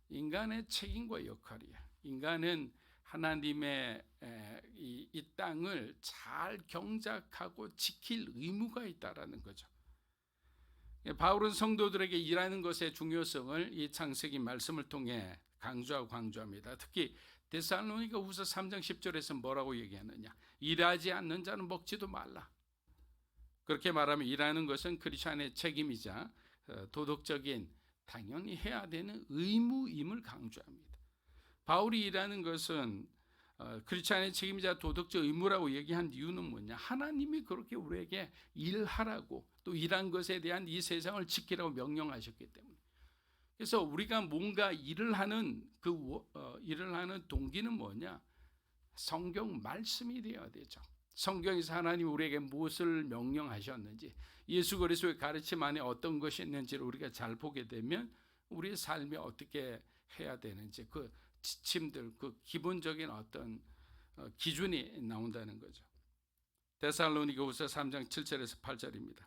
인간의 책임과 역할이에요. 인간은 하나님의 이 땅을 잘 경작하고 지킬 의무가 있다라는 거죠. 바울은 성도들에게 일하는 것의 중요성을 이 창세기 말씀을 통해 강조합니다. 특히 데살로니가 후서 3장 10절에서 뭐라고 얘기하느냐? 일하지 않는 자는 먹지도 말라. 그렇게 말하면 일하는 것은 크리스천의 책임이자 도덕적인 당연히 해야 되는 의무임을 강조합니다. 바울이 일하는 것은 크리스천의 책임이자 도덕적 의무라고 얘기한 이유는 뭐냐? 하나님이 그렇게 우리에게 일하라고 또 일한 것에 대한 이 세상을 지키라고 명령하셨기 때문에. 그래서 우리가 뭔가 일을 하는 일을 하는 동기는 뭐냐? 성경 말씀이 되어야 되죠. 성경에서 하나님 우리에게 무엇을 명령하셨는지, 예수 그리스도의 가르침 안에 어떤 것이 있는지를 우리가 잘 보게 되면 우리의 삶이 어떻게 해야 되는지 그 지침들, 그 기본적인 어떤 기준이 나온다는 거죠. 데살로니가후서 3장 7절에서 8절입니다.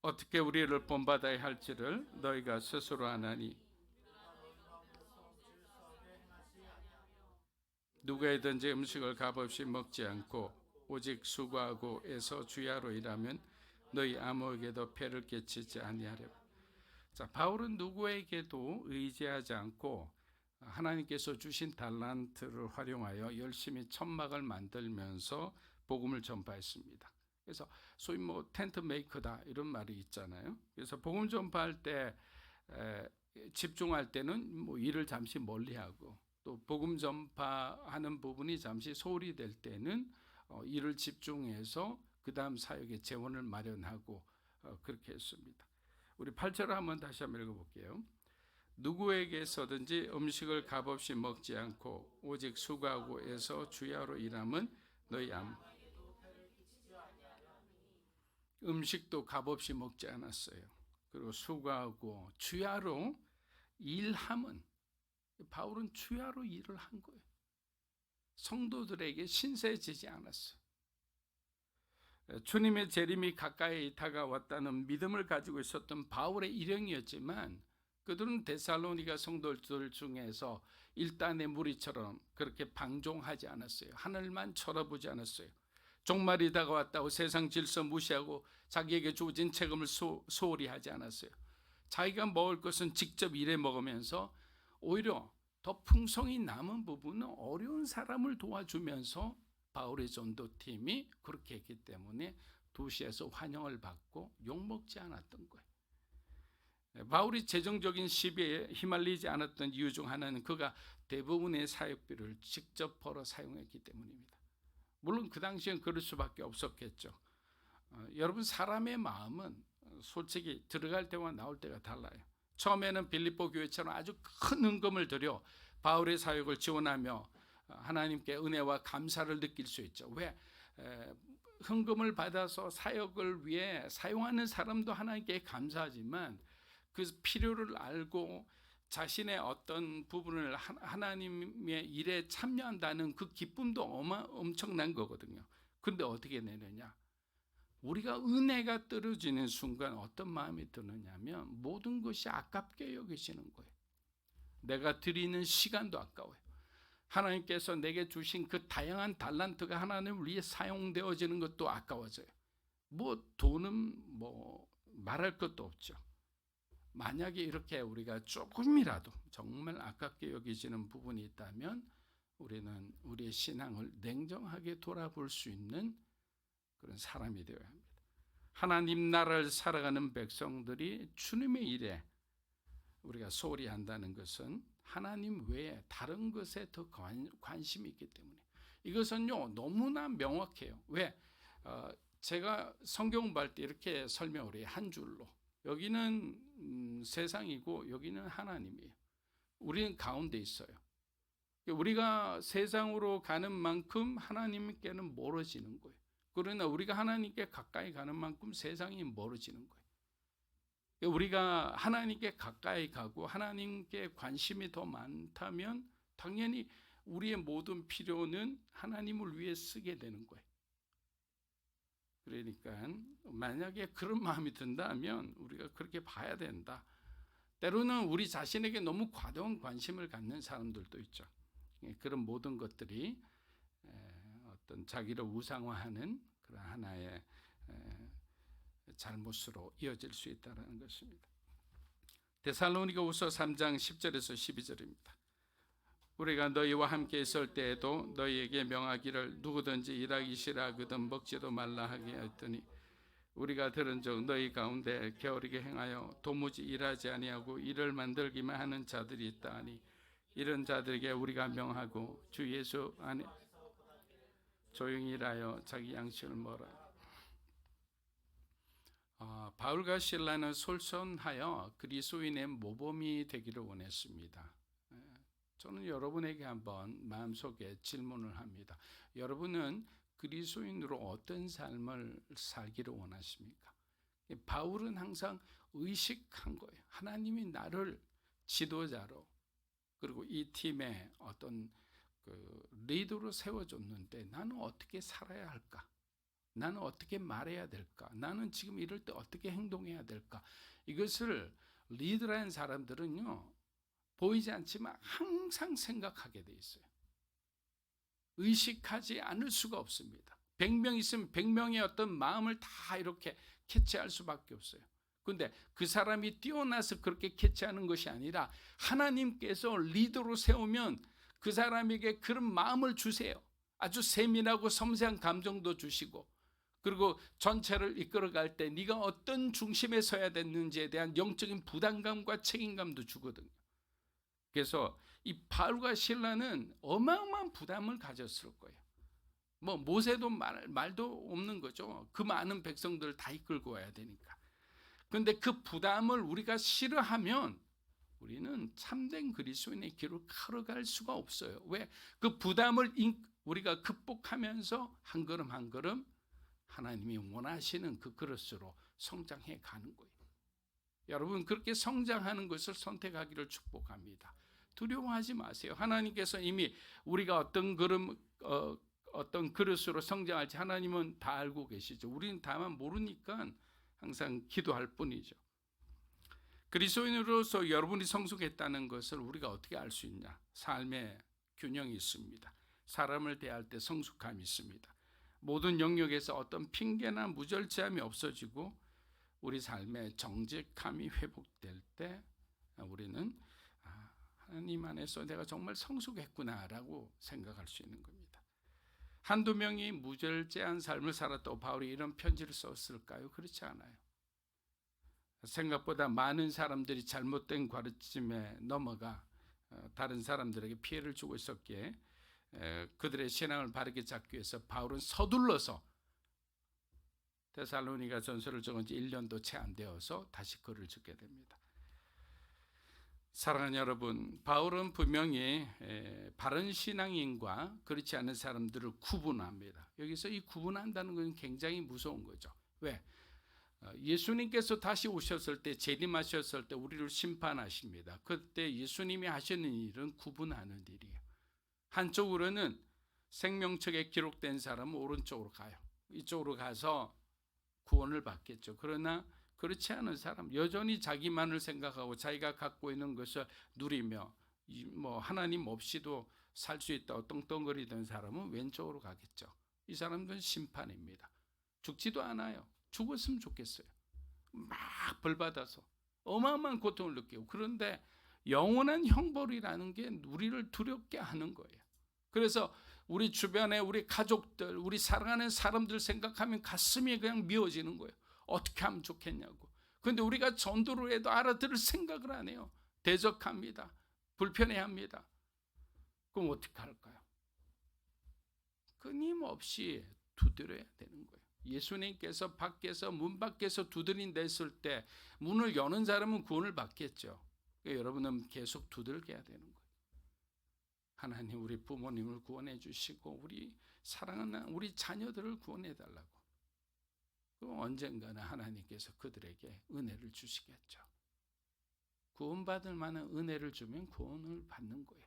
어떻게 우리를 본받아야 할지를 너희가 스스로 아나니 누구에든지 음식을 값없이 먹지 않고 오직 수고하고 애써 주야로 일하면 너희 아무에게도 폐를 끼치지 아니하려. 자, 바울은 누구에게도 의지하지 않고 하나님께서 주신 달란트를 활용하여 열심히 천막을 만들면서 복음을 전파했습니다. 그래서 소위 뭐 텐트 메이커다 이런 말이 있잖아요. 그래서 복음 전파할 때 집중할 때는 뭐 일을 잠시 멀리하고 또 복음 전파하는 부분이 잠시 소홀히 될 때는 일을 집중해서 그 다음 사역에 재원을 마련하고 그렇게 했습니다. 우리 8절을 한번 다시 한번 읽어볼게요. 누구에게서든지 음식을 값없이 먹지 않고 오직 수고하고 애써 주야로 일함은 너희 음식도 값없이 먹지 않았어요. 그리고 수고하고 주야로 일함은 바울은 주야로 일을 한 거예요. 성도들에게 신세지지 않았어요. 주님의 재림이 가까이 다가왔다는 믿음을 가지고 있었던 바울의 일행이었지만 그들은 데살로니가 성도들 중에서 일단의 무리처럼 그렇게 방종하지 않았어요. 하늘만 쳐다보지 않았어요. 종말이 다가왔다고 세상 질서 무시하고 자기에게 주어진 책임을 소홀히 하지 않았어요. 자기가 먹을 것은 직접 일해 먹으면서 오히려 더 풍성히 남은 부분은 어려운 사람을 도와주면서 바울의 전도팀이 그렇게 했기 때문에 도시에서 환영을 받고 욕먹지 않았던 거예요. 바울이 재정적인 시비에 휘말리지 않았던 이유 중 하나는 그가 대부분의 사역비를 직접 벌어 사용했기 때문입니다. 물론 그 당시엔 그럴 수밖에 없었겠죠. 여러분, 사람의 마음은 솔직히 들어갈 때와 나올 때가 달라요. 처음에는 빌립보 교회처럼 아주 큰 헌금을 들여 바울의 사역을 지원하며 하나님께 은혜와 감사를 느낄 수 있죠. 왜? 헌금을 받아서 사역을 위해 사용하는 사람도 하나님께 감사하지만 그 필요를 알고 자신의 어떤 부분을 하나님의 일에 참여한다는 그 기쁨도 엄청난 거거든요. 그런데 어떻게 내느냐? 우리가 은혜가 떨어지는 순간 어떤 마음이 드느냐면 모든 것이 아깝게 여기시는 거예요. 내가 드리는 시간도 아까워요. 하나님께서 내게 주신 그 다양한 달란트가 하나님을 위해 사용되어지는 것도 아까워져요. 돈은 말할 것도 없죠. 만약에 이렇게 우리가 조금이라도 정말 아깝게 여기지는 부분이 있다면 우리는 우리의 신앙을 냉정하게 돌아볼 수 있는 그런 사람이 되어야 합니다. 하나님 나라를 살아가는 백성들이 주님의 일에 우리가 소홀히 한다는 것은 하나님 외에 다른 것에 더 관심이 있기 때문에 이것은요 너무나 명확해요. 왜? 제가 성경 공부할 때 이렇게 설명을 해요. 한 줄로. 여기는 세상이고 여기는 하나님이에요. 우리는 가운데 있어요. 우리가 세상으로 가는 만큼 하나님께는 멀어지는 거예요. 그러나 우리가 하나님께 가까이 가는 만큼 세상이 멀어지는 거예요. 우리가 하나님께 가까이 가고 하나님께 관심이 더 많다면 당연히 우리의 모든 필요는 하나님을 위해 쓰게 되는 거예요. 그러니까 만약에 그런 마음이 든다면 우리가 그렇게 봐야 된다. 때로는 우리 자신에게 너무 과도한 관심을 갖는 사람들도 있죠. 그런 모든 것들이 어떤 자기를 우상화하는 그런 하나의 잘못으로 이어질 수 있다는 것입니다. 데살로니가후서 3장 10절에서 12절입니다. 우리가 너희와 함께 있을 때에도 너희에게 명하기를 누구든지 일하기 싫어하거든 먹지도 말라 하게 했더니 우리가 들은 적 너희 가운데 게으르게 행하여 도무지 일하지 아니하고 일을 만들기만 하는 자들이 있다 하니 이런 자들에게 우리가 명하고 주 예수 안에 조용히 일하여 자기 양식을 먹으라. 바울과 실라는 솔선하여 그리스도인의 모범이 되기를 원했습니다. 저는 여러분에게 한번 마음속에 질문을 합니다. 여러분은 그리스도인으로 어떤 삶을 살기를 원하십니까? 바울은 항상 의식한 거예요. 하나님이 나를 지도자로 그리고 이 팀의 어떤 리더로 세워줬는데 나는 어떻게 살아야 할까? 나는 어떻게 말해야 될까? 나는 지금 이럴 때 어떻게 행동해야 될까? 이것을 리더라는 사람들은요 보이지 않지만 항상 생각하게 돼 있어요. 의식하지 않을 수가 없습니다. 100명 있으면 100명의 어떤 마음을 다 이렇게 캐치할 수밖에 없어요. 그런데 그 사람이 뛰어나서 그렇게 캐치하는 것이 아니라 하나님께서 리더로 세우면 그 사람에게 그런 마음을 주세요. 아주 세밀하고 섬세한 감정도 주시고 그리고 전체를 이끌어갈 때 네가 어떤 중심에 서야 됐는지에 대한 영적인 부담감과 책임감도 주거든요. 그래서 이 바울과 실라는 어마어마한 부담을 가졌을 거예요. 모세도 말도 없는 거죠. 그 많은 백성들을 다 이끌고 와야 되니까. 그런데 그 부담을 우리가 싫어하면 우리는 참된 그리스도인의 길을 걸어갈 수가 없어요. 왜? 그 부담을 우리가 극복하면서 한 걸음 한 걸음 하나님이 원하시는 그 그릇으로 성장해 가는 거예요. 여러분 그렇게 성장하는 것을 선택하기를 축복합니다. 두려워하지 마세요. 하나님께서 이미 우리가 어떤 그릇으로 성장할지 하나님은 다 알고 계시죠. 우리는 다만 모르니까 항상 기도할 뿐이죠. 그리스도인으로서 여러분이 성숙했다는 것을 우리가 어떻게 알 수 있냐? 삶의 균형이 있습니다. 사람을 대할 때 성숙함이 있습니다. 모든 영역에서 어떤 핑계나 무절제함이 없어지고 우리 삶의 정직함이 회복될 때 우리는 하나님 안에서 내가 정말 성숙했구나라고 생각할 수 있는 겁니다. 한두 명이 무절제한 삶을 살았다고 바울이 이런 편지를 썼을까요? 그렇지 않아요. 생각보다 많은 사람들이 잘못된 가르침에 넘어가 다른 사람들에게 피해를 주고 있었기에 그들의 신앙을 바르게 잡기 위해서 바울은 서둘러서 데살로니가 전서를 적은 지 1년도 채 안 되어서 다시 글을 적게 됩니다. 사랑하는 여러분, 바울은 분명히 바른 신앙인과 그렇지 않은 사람들을 구분합니다. 여기서 이 구분한다는 것은 굉장히 무서운 거죠. 왜? 예수님께서 다시 오셨을 때, 재림하셨을 때 우리를 심판하십니다. 그때 예수님이 하시는 일은 구분하는 일이에요. 한쪽으로는 생명책에 기록된 사람은 오른쪽으로 가요. 이쪽으로 가서 구원을 받겠죠. 그러나 그렇지 않은 사람, 여전히 자기만을 생각하고 자기가 갖고 있는 것을 누리며 하나님 없이도 살 수 있다고 떵떵거리던 사람은 왼쪽으로 가겠죠. 이 사람들은 심판입니다. 죽지도 않아요. 죽었으면 좋겠어요. 막 벌받아서 어마어마한 고통을 느끼고, 그런데 영원한 형벌이라는 게 우리를 두렵게 하는 거예요. 그래서 우리 주변에 우리 가족들, 우리 사랑하는 사람들 생각하면 가슴이 그냥 미어지는 거예요. 어떻게 하면 좋겠냐고. 그런데 우리가 전도를 해도 알아들을 생각을 안 해요. 대적합니다. 불편해합니다. 그럼 어떻게 할까요? 끊임없이 두드려야 되는 거예요. 예수님께서 밖에서, 문 밖에서 두드린댔을 때 문을 여는 사람은 구원을 받겠죠. 그러니까 여러분은 계속 두들겨야 되는 거예요. 하나님, 우리 부모님을 구원해 주시고 우리 사랑하는 우리 자녀들을 구원해 달라고. 그럼 언젠가는 하나님께서 그들에게 은혜를 주시겠죠. 구원받을 만한 은혜를 주면 구원을 받는 거예요.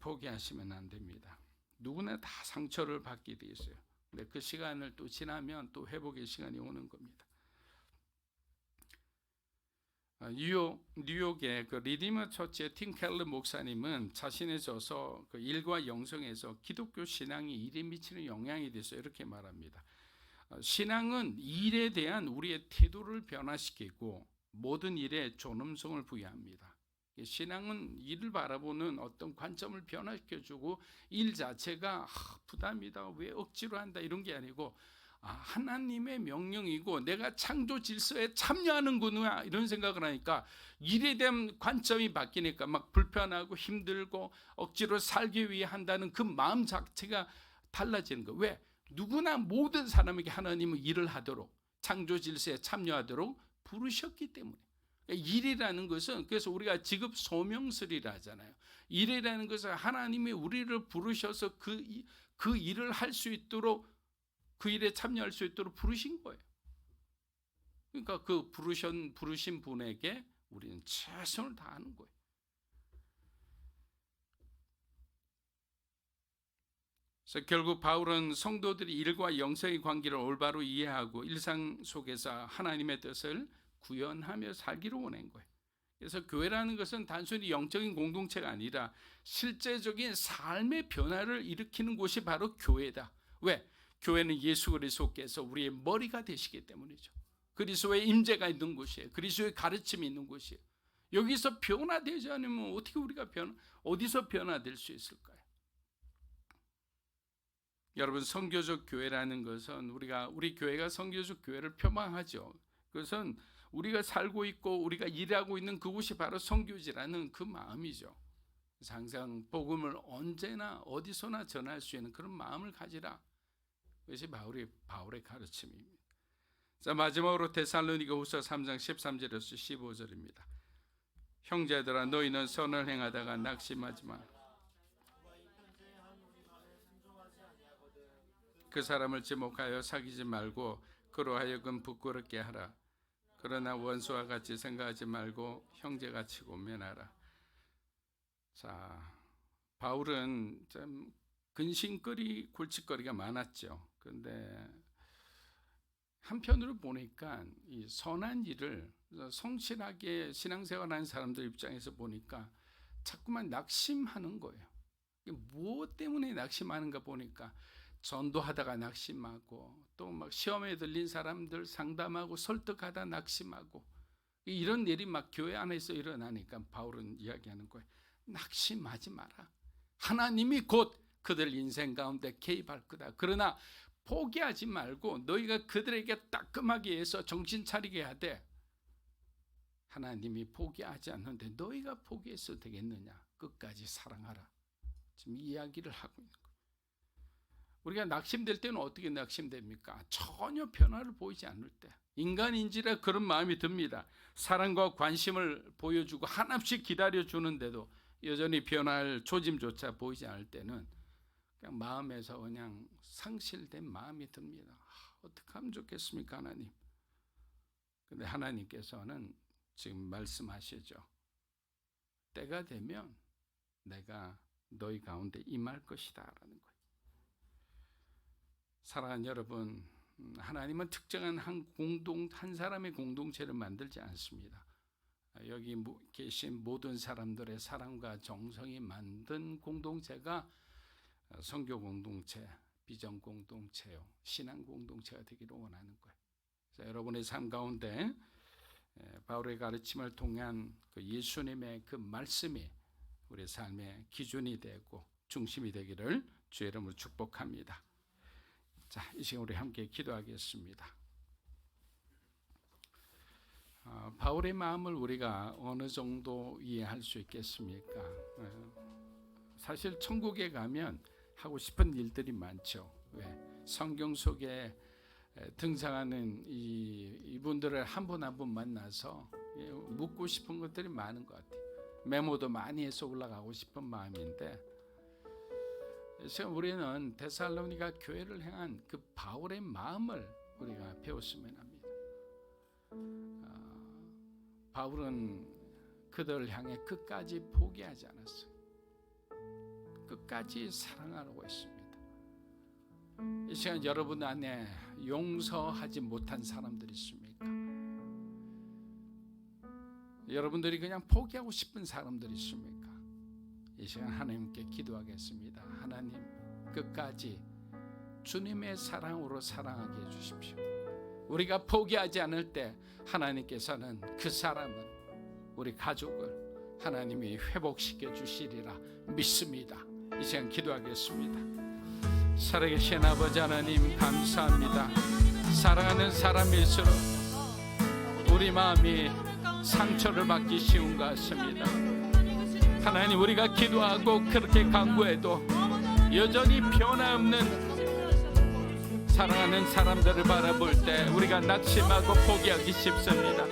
포기하시면 안 됩니다. 누구나 다 상처를 받게 돼 있어요. 근데 그 시간을 또 지나면 또 회복의 시간이 오는 겁니다. 뉴욕의 그 리디머 처치의 팀 켈러 목사님은 자신의 저서 그 일과 영성에서 기독교 신앙이 일에 미치는 영향에 대해서 이렇게 말합니다. 신앙은 일에 대한 우리의 태도를 변화시키고 모든 일에 존엄성을 부여합니다. 신앙은 일을 바라보는 어떤 관점을 변화시켜주고, 일 자체가 부담이다, 왜 억지로 한다 이런 게 아니고 하나님의 명령이고 내가 창조 질서에 참여하는구나 이런 생각을 하니까 일에 대한 관점이 바뀌니까 막 불편하고 힘들고 억지로 살기 위해 한다는 그 마음 자체가 달라지는 거예요. 왜? 누구나 모든 사람에게 하나님은 일을 하도록, 창조 질서에 참여하도록 부르셨기 때문에. 일이라는 것은, 그래서 우리가 직업 소명설이라 하잖아요. 일이라는 것은 하나님이 우리를 부르셔서 그 일을 할 수 있도록, 그 일에 참여할 수 있도록 부르신 거예요. 그러니까 그 부르신 분에게 우리는 최선을 다하는 거예요. 그래서 결국 바울은 성도들이 일과 영성의 관계를 올바로 이해하고 일상 속에서 하나님의 뜻을 구현하며 살기를 원한 거예요. 그래서 교회라는 것은 단순히 영적인 공동체가 아니라 실제적인 삶의 변화를 일으키는 곳이 바로 교회다. 왜? 교회는 예수 그리스도께서 우리의 머리가 되시기 때문이죠. 그리스도의 임재가 있는 곳이에요. 그리스도의 가르침이 있는 곳이에요. 여기서 변화되지 않으면 어떻게 우리가 어디서 변화될 수 있을까요? 여러분, 선교적 교회라는 것은 우리 교회가 선교적 교회를 표방하죠. 그것은 우리가 살고 있고 우리가 일하고 있는 그곳이 바로 선교지라는 그 마음이죠. 그래서 항상 복음을 언제나 어디서나 전할 수 있는 그런 마음을 가지라. 그것이 바울의 가르침입니다. 자, 마지막으로 데살로니가후서 3장 13절에서 15절입니다. 형제들아, 너희는 선을 행하다가 낙심하지 마. 그 사람을 지목하여 사귀지 말고 그로 하여금 부끄럽게 하라. 그러나 원수와 같이 생각하지 말고 형제같이 고면하라. 자, 바울은 좀 골칫거리가 많았죠. 그런데 한편으로 보니까 이 선한 일을 성실하게 신앙생활하는 사람들 입장에서 보니까 자꾸만 낙심하는 거예요. 무엇 때문에 낙심하는가 보니까 전도하다가 낙심하고, 또 막 시험에 들린 사람들 상담하고 설득하다 낙심하고, 이런 일이 막 교회 안에서 일어나니까 바울은 이야기하는 거예요. 낙심하지 마라. 하나님이 곧 그들 인생 가운데 개입할 거다. 그러나 포기하지 말고 너희가 그들에게 따끔하게 해서 정신 차리게 해야 돼. 하나님이 포기하지 않는데 너희가 포기해서 되겠느냐. 끝까지 사랑하라. 지금 이야기를 하고 있는 거예요. 우리가 낙심될 때는 어떻게 낙심됩니까? 전혀 변화를 보이지 않을 때. 인간인지라 그런 마음이 듭니다. 사랑과 관심을 보여주고 한없이 기다려주는데도 여전히 변화할 조짐조차 보이지 않을 때는 그냥 마음에서 그냥 상실된 마음이 듭니다. 어떻게 하면 좋겠습니까, 하나님? 근데 하나님께서는 지금 말씀하시죠. 때가 되면 내가 너희 가운데 임할 것이다 라는 거예요. 사랑하는 여러분, 하나님은 특정한 한 사람의 공동체를 만들지 않습니다. 여기 계신 모든 사람들의 사랑과 정성이 만든 공동체가 선교 공동체, 비전 공동체요, 신앙 공동체가 되기를 원하는 거예요. 그래서 여러분의 삶 가운데 바울의 가르침을 통한 그 예수님의 그 말씀이 우리 삶의 기준이 되고 중심이 되기를 주의 이름으로 축복합니다. 자, 이 시간 우리 함께 기도하겠습니다. 바울의 마음을 우리가 어느 정도 이해할 수 있겠습니까? 사실 천국에 가면 하고 싶은 일들이 많죠. 왜? 성경 속에 등장하는 이분들을 한 분 한 분 만나서 묻고 싶은 것들이 많은 것 같아요. 메모도 많이 해서 올라가고 싶은 마음인데, 그래서 우리는 데살로니가 교회를 향한 그 바울의 마음을 우리가 배웠으면 합니다. 바울은 그들을 향해 끝까지 포기하지 않았어요. 끝까지 사랑하라고 했습니다. 이 시간 여러분 안에 용서하지 못한 사람들이 있습니까? 여러분들이 그냥 포기하고 싶은 사람들이 있습니까? 이 시간 하나님께 기도하겠습니다. 하나님, 끝까지 주님의 사랑으로 사랑하게 해주십시오. 우리가 포기하지 않을 때 하나님께서는 그 사람은, 우리 가족을 하나님이 회복시켜 주시리라 믿습니다. 이 시간 기도하겠습니다. 살아계신 아버지 하나님, 감사합니다. 사랑하는 사람일수록 우리 마음이 상처를 받기 쉬운 것 같습니다. 하나님, 우리가 기도하고 그렇게 간구해도 여전히 변화없는 사랑하는 사람들을 바라볼 때 우리가 낙심하고 포기하기 쉽습니다.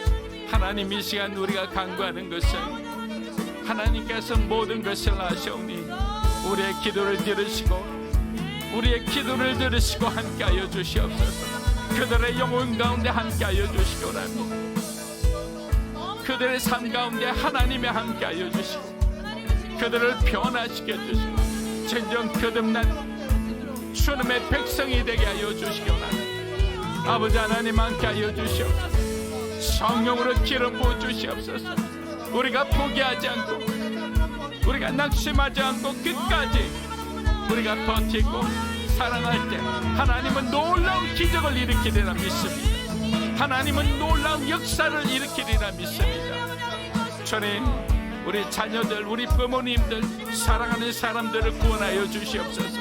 하나님, 이 시간 우리가 간구하는 것은 하나님께서 모든 것을 아시오니 우리의 기도를 들으시고 함께하여 주시옵소서. 그들의 영혼 가운데 함께하여 주시기 원합니다. 그들의 삶 가운데 하나님이 함께하여 주시고 그들을 변화시켜 주시고 진정 거듭난 주님의 백성이 되게 하여 주시기 원합니다. 아버지 하나님, 함께하여 주시옵소서. 성령으로 기름 부어 주시옵소서. 우리가 포기하지 않고 우리가 낙심하지 않고 끝까지 우리가 버티고 사랑할 때 하나님은 놀라운 기적을 일으키리라 믿습니다. 하나님은 놀라운 역사를 일으키리라 믿습니다. 주님, 우리 자녀들, 우리 부모님들, 사랑하는 사람들을 구원하여 주시옵소서.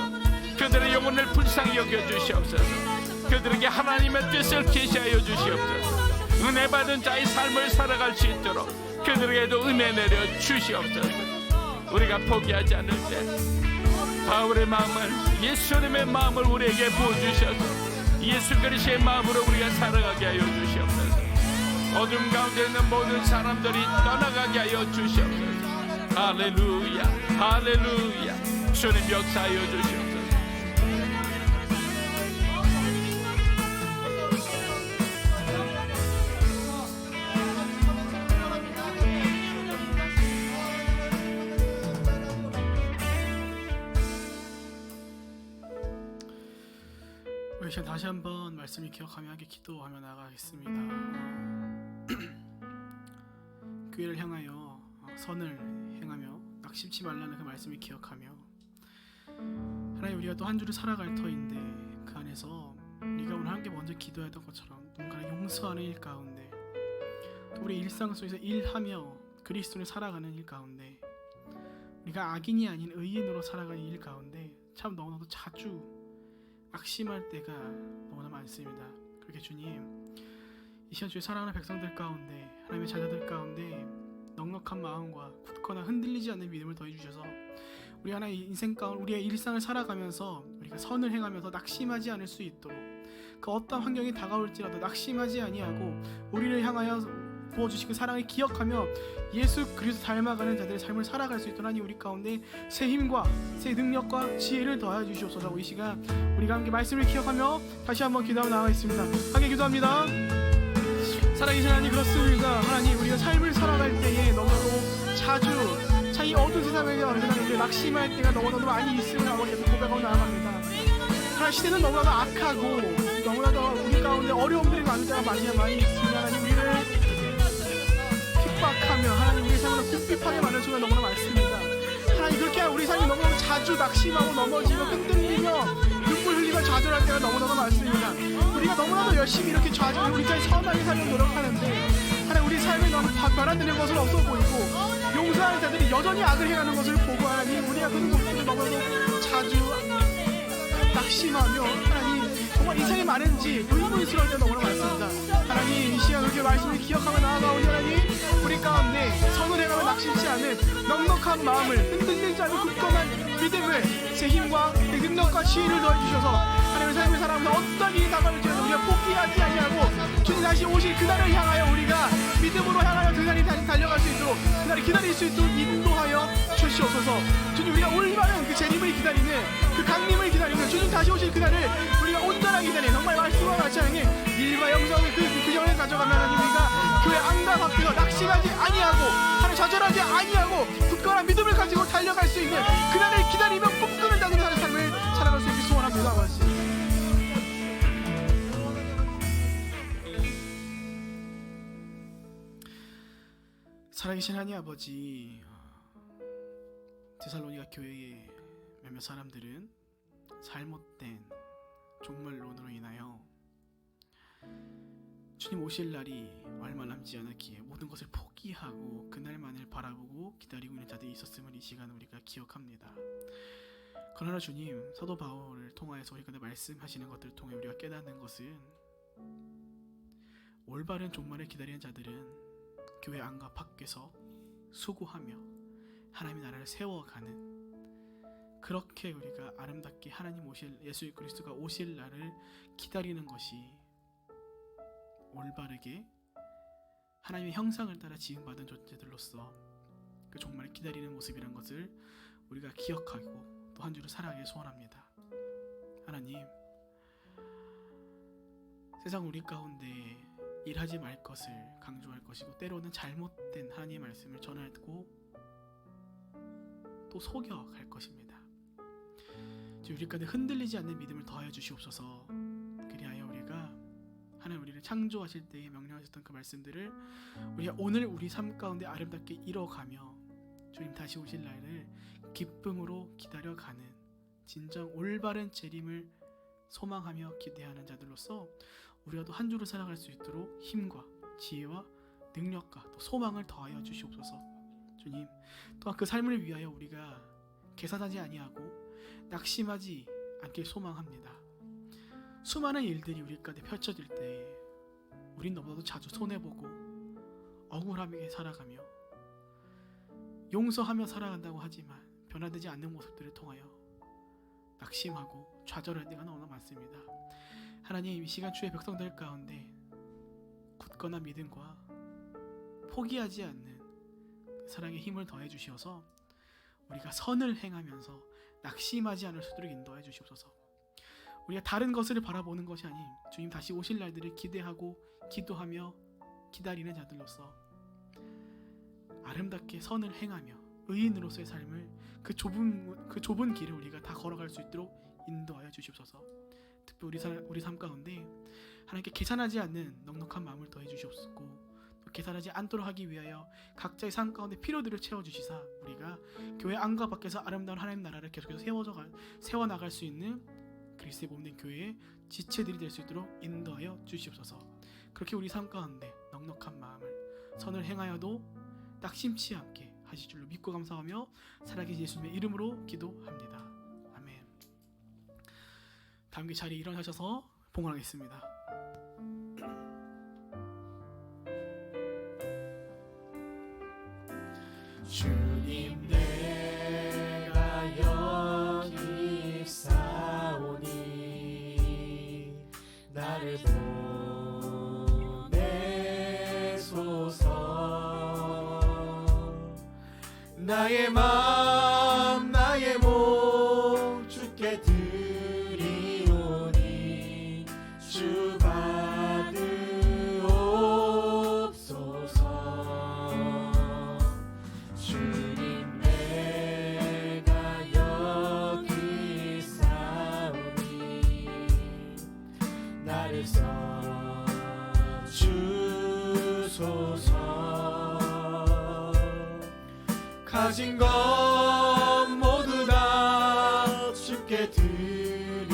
그들의 영혼을 불쌍히 여겨 주시옵소서. 그들에게 하나님의 뜻을 계시하여 주시옵소서. 은혜 받은 자의 삶을 살아갈 수 있도록 그들에게도 은혜 내려 주시옵소서. 우리가 포기하지 않을 때 바울의 마음을, 예수님의 마음을 우리에게 부어주셔서 예수 그리스도의 마음으로 우리가 살아가게 하여 주시옵소서. 어둠 가운데 있는 모든 사람들이 떠나가게 하여 주시옵소서. 할렐루야, 할렐루야. 주님 역사하여 주시옵소서. 우리 시간 다시 한번 말씀을 기억하며 함께 기도하며 나가겠습니다. 교회를 향하여 선을 행하며 낙심치 말라는 그 말씀을 기억하며, 하나님, 우리가 또 한 주를 살아갈 터인데 그 안에서 우리가 오늘 함께 먼저 기도했던 것처럼 누군가를 용서하는 일 가운데 우리 일상 속에서 일하며 그리스도를 살아가는 일 가운데 우리가 악인이 아닌 의인으로 살아가는 일 가운데 참 너무나도 자주 낙심할 때가 너무나 많습니다. 그렇게 주님 이 시간 주의 사랑하는 백성들 가운데 하나님의 자녀들 가운데 넉넉한 마음과 굳거나 흔들리지 않는 믿음을 더해주셔서 우리 하나의 인생 가운데 우리의 일상을 살아가면서 우리가 선을 행하면서 낙심하지 않을 수 있도록 그 어떤 환경이 다가올지라도 낙심하지 아니하고 우리를 향하여 부어주신 그 사랑을 기억하며 예수 그리스도 닮아가는 자들의 삶을 살아갈 수 있도록 하나님 우리 가운데 새 힘과 새 능력과 지혜를 더하여 주시옵소서. 이 시간 우리가 함께 말씀을 기억하며 다시 한번 기도하며 나가겠습니다. 함께 기도합니다. 살아계신 하나님, 그렇습니다. 하나님, 우리가 삶을 살아갈 때에 너무나도 자주 이 어두운 세상에 우리가 낙심할 때가 너무나도 많이 있음을 아버지께 고백하고 나아갑니다. 하나님, 시대는 너무나도 악하고 너무나도 우리 가운데 어려움들이 많은 때가 많이 있습니다. 하나님, 우리를 핍박하며 하나님 우리 삶을 궁핍하게 만드는 순간 너무나 많습니다. 하나님, 그렇게 우리 삶이 너무나도 자주 낙심하고 넘어지고 흔들리며 눈물 흘리며 좌절할 때가 너무나도 많습니다. 우리가 너무나도 열심히 이렇게 좌절 우리까지 선하게 살려고 노력하는데 하나님, 우리 삶에 너무 변화되는 것은 없어 보이고 용서하는 자들이 여전히 악을 행하는 것을 보고 하나님, 우리가 그런 것들을 너무나도 자주 낙심하며 하나님 정말 인생이 많은지 의문스러울 때가 너무나 많습니다. 하나님, 이 시간 그렇게 말씀을 기억하며 나아가오니 하나님, 우리 가운데 선을 행하며 낙심치 않은 넉넉한 마음을 흔들리지 않는 굳건한 믿음을 새 힘과 능력과 지혜를 더해주셔서 하나님의 삶을 살아가면서 어떤 일이 다가올지라도 우리가 포기하지 아니하고 주님 다시 오실 그날을 향하여 우리가 믿음으로 향하여 그날이 다시 달려갈 수 있도록 그날을 기다릴 수 있도록 인도하여 주시옵소서. 주님, 우리가 올바른 그 재림을 기다리는 그 강림을 기다리는 주님 다시 오실 그날을 우리가 온전하게 기다리는 정말 말씀과 같이 하나님 일과 영성의 그 규정을 가져가면 하나님 우리가 교회 안과 밖에서 낙심하지 아니하고 하나님 좌절하지 아니하고 굳건한 믿음을 가지고 달려갈 수 있는 그날을 기다리며 꿈꾸는 자들의 사는 삶을 살아갈 수 있게 소원합니다. 아버지, 살아계신 하나님 아버지, 데살로니가 교회의 몇몇 사람들은 잘못된 종말론으로 인하여 주님 오실 날이 얼마 남지 않았기에 모든 것을 포기하고 그날만을 바라보고 기다리고 있는 자들이 있었음을 이 시간 우리가 기억합니다. 그러나 주님, 사도 바울을 통하여서 우리가 말씀하시는 것들을 통해 우리가 깨닫는 것은 올바른 종말을 기다리는 자들은 교회 안과 밖에서 수고하며 하나님의 나라를 세워가는, 그렇게 우리가 아름답게 하나님 오실 예수 그리스도가 오실 날을 기다리는 것이 올바르게 하나님의 형상을 따라 지음받은 존재들로서 그 종말을 기다리는 모습이란 것을 우리가 기억하고 또 한 주를 살아가길 소원합니다. 하나님, 세상 우리 가운데 일하지 말 것을 강조할 것이고 때로는 잘못된 하나님의 말씀을 전하고 또 속여갈 것입니다. 우리 가운데 흔들리지 않는 믿음을 더하여 주시옵소서. 그리하여 우리가 하나님 우리를 창조하실 때에 명령하셨던 그 말씀들을 우리가 오늘 우리 삶 가운데 아름답게 이뤄가며 주님 다시 오실 날을 기쁨으로 기다려가는 진정 올바른 재림을 소망하며 기대하는 자들로서 우리가 또 한 주를 살아갈 수 있도록 힘과 지혜와 능력과 또 소망을 더하여 주시옵소서. 주님, 또한 그 삶을 위하여 우리가 계산하지 아니하고 낙심하지 않길 소망합니다. 수많은 일들이 우리 가운데 펼쳐질 때 우린 너무나도 자주 손해보고 억울하게 살아가며 용서하며 살아간다고 하지만 변화되지 않는 모습들을 통하여 낙심하고 좌절할 때가 너무나 많습니다. 하나님, 이 시간 주의 백성들 가운데 굳건한 믿음과 포기하지 않는 사랑의 힘을 더해 주시어서 우리가 선을 행하면서 낙심하지 않을 수 있도록 인도해 주시옵소서. 우리가 다른 것을 바라보는 것이 아닌 주님 다시 오실 날들을 기대하고 기도하며 기다리는 자들로서 아름답게 선을 행하며 의인으로서의 삶을 그 좁은 길을 우리가 다 걸어갈 수 있도록 인도하여 주시옵소서. 특별히 우리 삶 가운데 하나님께 계산하지 않는 넉넉한 마음을 더해 주시옵소서. 계산하지 않도록 하기 위하여 각자의 삶 가운데 필요들을 채워주시사 우리가 교회 안과 밖에서 아름다운 하나님 나라를 계속해서 세워나갈 수 있는 그리스도의 몸된 교회의 지체들이 될 수 있도록 인도하여 주시옵소서. 그렇게 우리 삶 가운데 넉넉한 마음을 선을 행하여도 낙심치 않게 하실 줄로 믿고 감사하며 살아계신 예수님의 이름으로 기도합니다. 아멘. 다음 자리에 일어나셔서 봉헌하겠습니다. 주님 내가 여기 있사오니 나를 보내소서. 나의 맘 나의 몸 주께 드리오니 주 받으옵소서. 주님 내가 여기 있사오니 나를 써주소서. 가진 것 모두 다 주께 드리오니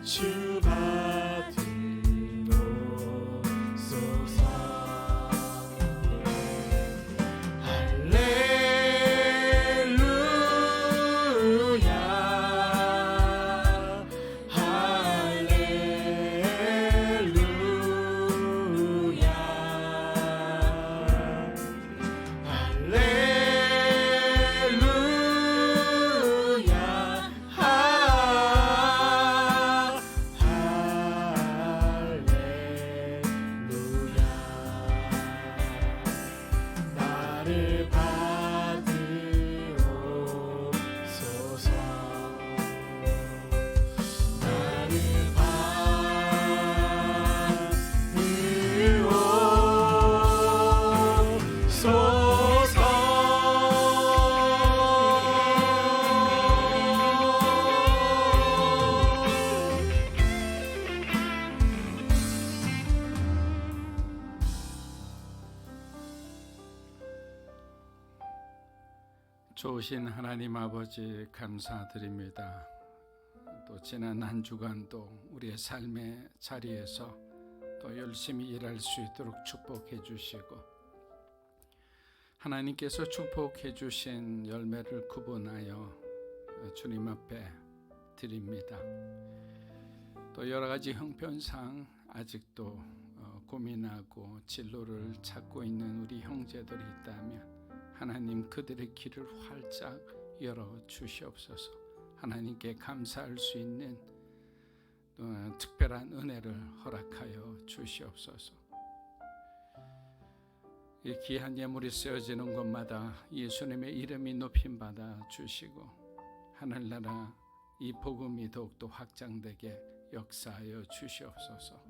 주 받으옵소서. 할렐루야 할렐루야 나를 받으옵소서. 나를 좋으신 하나님 아버지 감사드립니다. 또 지난 한 주간도 우리의 삶의 자리에서 또 열심히 일할 수 있도록 축복해 주시고 하나님께서 축복해 주신 열매를 구분하여 주님 앞에 드립니다. 또 여러 가지 형편상 아직도 고민하고 진로를 찾고 있는 우리 형제들이 있다면 하나님 그들의 길을 활짝 열어 주시옵소서. 하나님께 감사할 수 있는 특별한 은혜를 허락하여 주시옵소서. 이 귀한 예물이 쓰여지는 곳마다 예수님의 이름이 높임받아 주시고 하늘나라 이 복음이 더욱더 확장되게 역사하여 주시옵소서.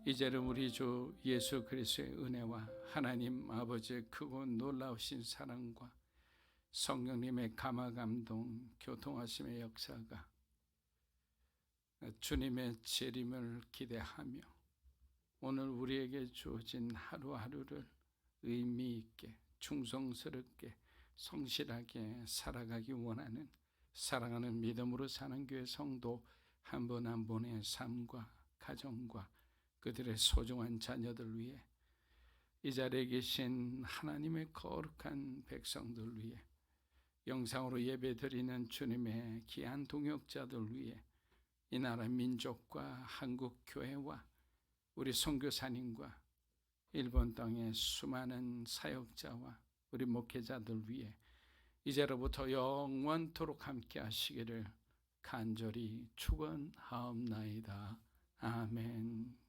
이제는 우리 주 예수 그리스도의 은혜와 하나님 아버지의 크고 놀라우신 사랑과 성령님의 감화감동 교통하심의 역사가 주님의 재림을 기대하며 오늘 우리에게 주어진 하루하루를 의미 있게 충성스럽게 성실하게 살아가기 원하는 사랑하는 믿음으로 사는 교회 성도 한 분 한 분의 삶과 가정과 그들의 소중한 자녀들 위해 이 자리에 계신 하나님의 거룩한 백성들 위해 영상으로 예배드리는 주님의 귀한 동역자들 위해 이 나라 민족과 한국 교회와 우리 선교사님과 일본 땅의 수많은 사역자와 우리 목회자들 위해 이제로부터 영원토록 함께 하시기를 간절히 축원하옵나이다. 아멘.